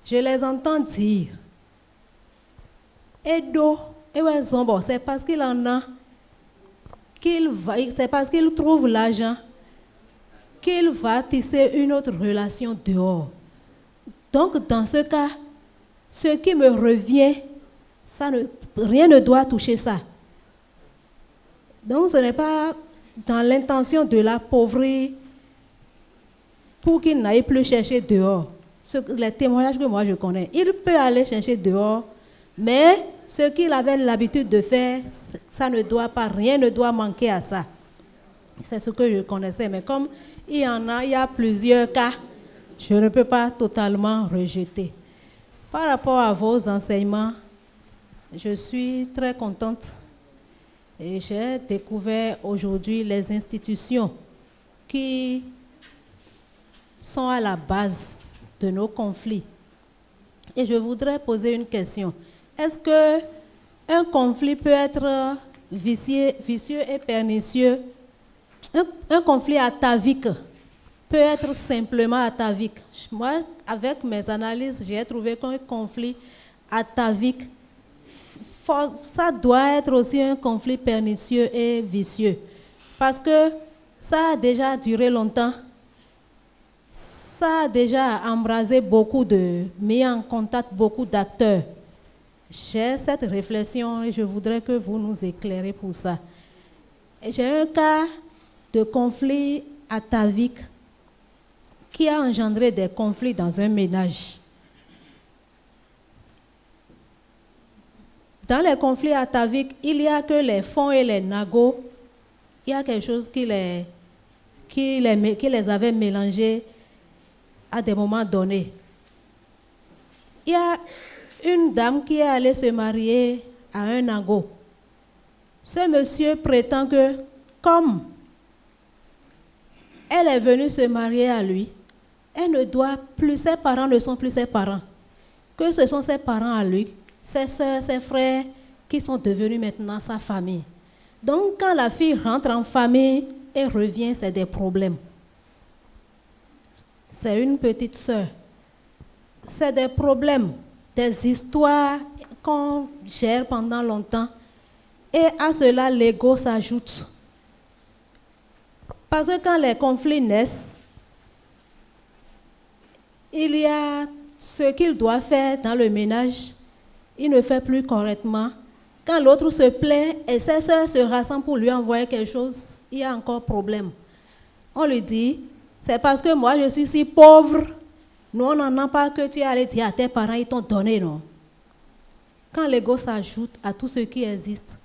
je les entends dire, Edo Et ouais, Zombo, c'est parce qu'il en a, c'est parce qu'il trouve l'argent qu'il va tisser une autre relation dehors. Donc, dans ce cas, ce qui me revient, rien ne doit toucher ça. Donc, ce n'est pas dans l'intention de l'appauvrir pour qu'il n'aille plus chercher dehors. Les témoignages que moi je connais, il peut aller chercher dehors, mais ce qu'il avait l'habitude de faire, ça ne doit pas, rien ne doit manquer à ça. C'est ce que je connaissais, mais comme il y a plusieurs cas, je ne peux pas totalement rejeter. Par rapport à vos enseignements, je suis très contente et j'ai découvert aujourd'hui les institutions qui sont à la base de nos conflits. Et je voudrais poser une question. Est-ce qu'un conflit peut être vicieux et pernicieux? Un conflit atavique peut être simplement atavique. Moi, avec mes analyses, j'ai trouvé qu'un conflit atavique, ça doit être aussi un conflit pernicieux et vicieux. Parce que ça a déjà duré longtemps. Ça a déjà embrasé mis en contact beaucoup d'acteurs. J'ai cette réflexion et je voudrais que vous nous éclairez pour ça. J'ai un cas de conflit atavique qui a engendré des conflits dans un ménage. Dans les conflits ataviques, il n'y a que les fonds et les nagos. Il y a quelque chose qui les avait mélangés à des moments donnés. Il y a une dame qui est allée se marier à un nago. Ce monsieur prétend que, comme elle est venue se marier à lui, elle ne doit plus, ses parents ne sont plus ses parents. Que ce sont ses parents à lui, ses soeurs, ses frères, qui sont devenus maintenant sa famille. Donc, quand la fille rentre en famille et revient, c'est des problèmes. C'est une petite sœur. C'est des problèmes, des histoires qu'on gère pendant longtemps. Et à cela, l'ego s'ajoute. Parce que quand les conflits naissent, il y a ce qu'il doit faire dans le ménage, il ne fait plus correctement. Quand l'autre se plaint et ses soeurs se rassemblent pour lui envoyer quelque chose, il y a encore problème. On lui dit, c'est parce que moi je suis si pauvre, nous on n'en a pas que tu es allé dire à tes parents, ils t'ont donné, non? Quand l'ego s'ajoute à tout ce qui existe,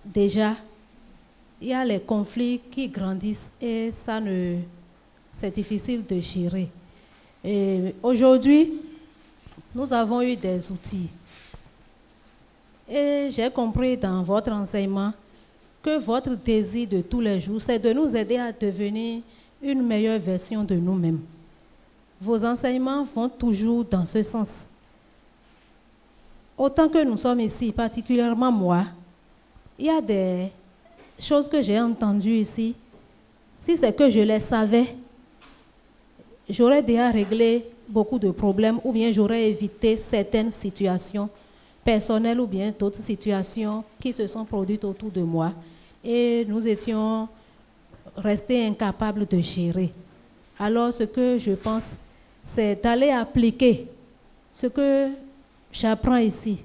déjà, il y a les conflits qui grandissent et c'est difficile de gérer. Et aujourd'hui, nous avons eu des outils. Et j'ai compris dans votre enseignement que votre désir de tous les jours, c'est de nous aider à devenir une meilleure version de nous-mêmes. Vos enseignements vont toujours dans ce sens. Autant que nous sommes ici, particulièrement moi, il y a des choses que j'ai entendues ici. Si c'est que je les savais, j'aurais déjà réglé beaucoup de problèmes ou bien j'aurais évité certaines situations personnelles ou bien d'autres situations qui se sont produites autour de moi et nous étions restés incapables de gérer. Alors ce que je pense, c'est d'aller appliquer ce que j'apprends ici.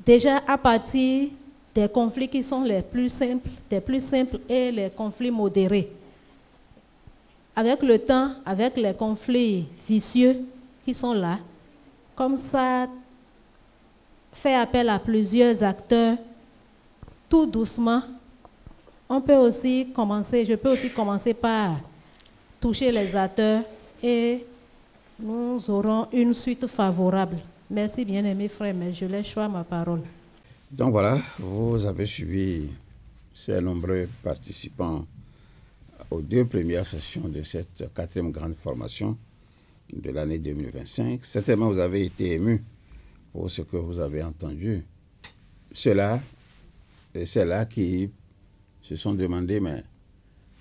Déjà à partir des conflits qui sont les plus simples et les conflits modérés. Avec le temps, avec les conflits vicieux qui sont là, comme ça, fait appel à plusieurs acteurs, tout doucement, je peux aussi commencer par toucher les acteurs et nous aurons une suite favorable. Merci bien-aimés frères, mais je laisse choix ma parole. Donc voilà, vous avez suivi ces nombreux participants aux 2 premières sessions de cette 4e grande formation de l'année 2025. Certainement, vous avez été émus pour ce que vous avez entendu. Ceux-là qui se sont demandé, mais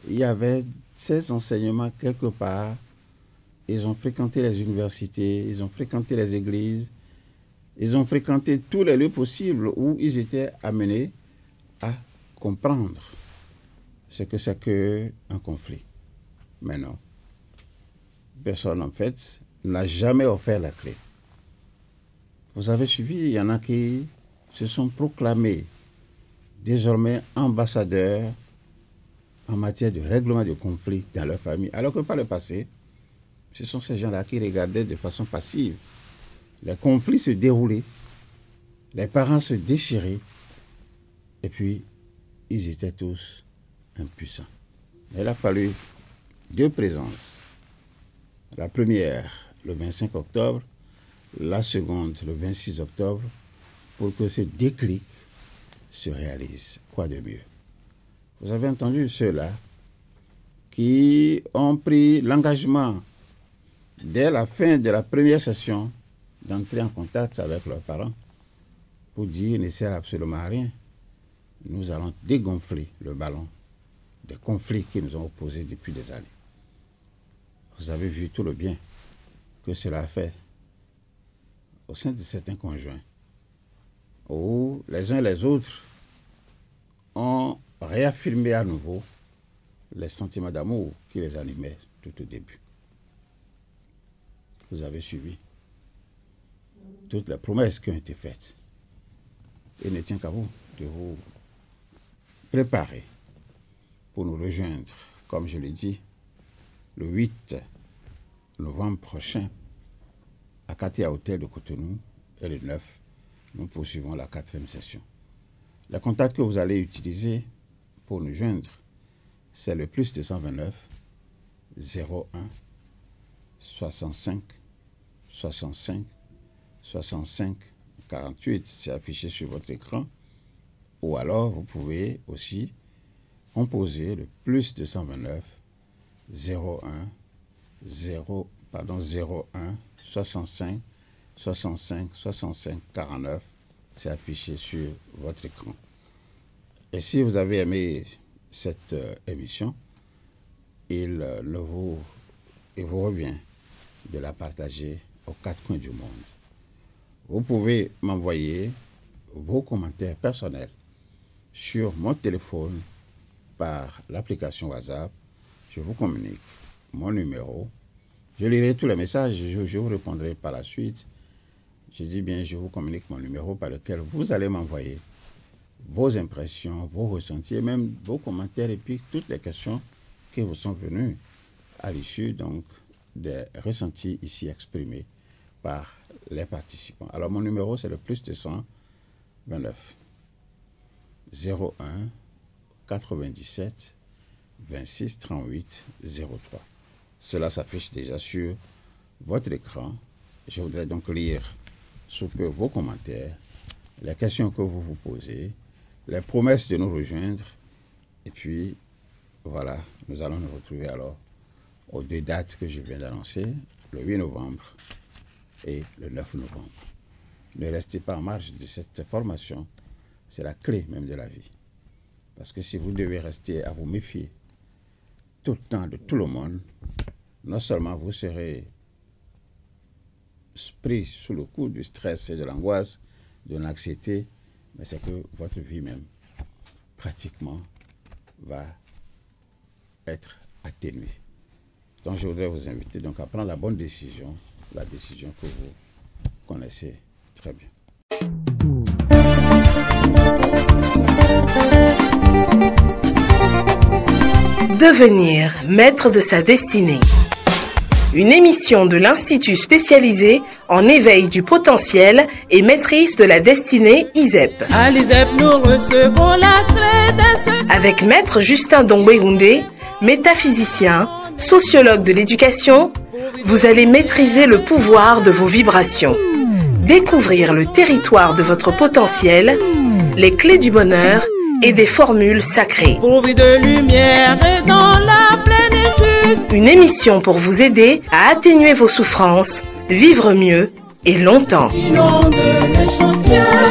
il y avait ces enseignements quelque part. Ils ont fréquenté les universités, ils ont fréquenté les églises, Ils ont fréquenté tous les lieux possibles où ils étaient amenés à comprendre ce que c'est qu'un conflit. Mais non. Personne, en fait, n'a jamais offert la clé. Vous avez suivi, il y en a qui se sont proclamés désormais ambassadeurs en matière de règlement de conflits dans leur famille, alors que par le passé, ce sont ces gens-là qui regardaient de façon passive les conflits se déroulaient, les parents se déchiraient, et puis ils étaient tous impuissants. Il a fallu 2 présences. La première, le 25 octobre, la seconde, le 26 octobre, pour que ce déclic se réalise. Quoi de mieux? Vous avez entendu ceux-là qui ont pris l'engagement, dès la fin de la première session, d'entrer en contact avec leurs parents pour dire, il ne sert absolument à rien. Nous allons dégonfler le ballon des conflits qui nous ont opposés depuis des années. Vous avez vu tout le bien que cela a fait au sein de certains conjoints, où les uns et les autres ont réaffirmé à nouveau les sentiments d'amour qui les animaient tout au début. Vous avez suivi toutes les promesses qui ont été faites. Il ne tient qu'à vous de vous préparer pour nous rejoindre, comme je l'ai dit, le 8 novembre prochain à Katia Hôtel de Cotonou, et le 9, nous poursuivons la 4e session. Le contact que vous allez utiliser pour nous joindre, c'est le +229 01 65 65 65 48, c'est affiché sur votre écran. Ou alors, vous pouvez aussi composer le +229 01 65 65 65 49. C'est affiché sur votre écran. Et si vous avez aimé cette émission, il vous revient de la partager aux 4 coins du monde. Vous pouvez m'envoyer vos commentaires personnels sur mon téléphone par l'application WhatsApp. Je vous communique mon numéro. Je lirai tous les messages, je vous répondrai par la suite. Je dis bien, je vous communique mon numéro par lequel vous allez m'envoyer vos impressions, vos ressentis, et même vos commentaires, et puis toutes les questions qui vous sont venues à l'issue donc des ressentis ici exprimés par les participants. Alors mon numéro, c'est le +229 01 97 26 38 03. Cela s'affiche déjà sur votre écran. Je voudrais donc lire sous peu vos commentaires, les questions que vous vous posez, les promesses de nous rejoindre, et puis voilà, nous allons nous retrouver alors aux 2 dates que je viens d'annoncer, le 8 novembre et le 9 novembre. Ne restez pas en marge de cette formation, c'est la clé même de la vie. Parce que si vous devez rester à vous méfier tout le temps de tout le monde, non seulement vous serez pris sous le coup du stress et de l'angoisse, de l'anxiété, mais c'est que votre vie même, pratiquement, va être atténuée. Donc je voudrais vous inviter donc à prendre la bonne décision, la décision que vous connaissez très bien. Devenir maître de sa destinée. Une émission de l'Institut spécialisé en éveil du potentiel et maîtrise de la destinée ISEP. À l'ISEP, nous recevons la clé de ce... Avec Maître Justin Dongwe-Houndé, métaphysicien, sociologue de l'éducation, vous allez maîtriser le pouvoir de vos vibrations, découvrir le territoire de votre potentiel, les clés du bonheur et des formules sacrées. Pourvu de lumière et dans la plénitude. Une émission pour vous aider à atténuer vos souffrances, vivre mieux et longtemps. Inonde les chantiers.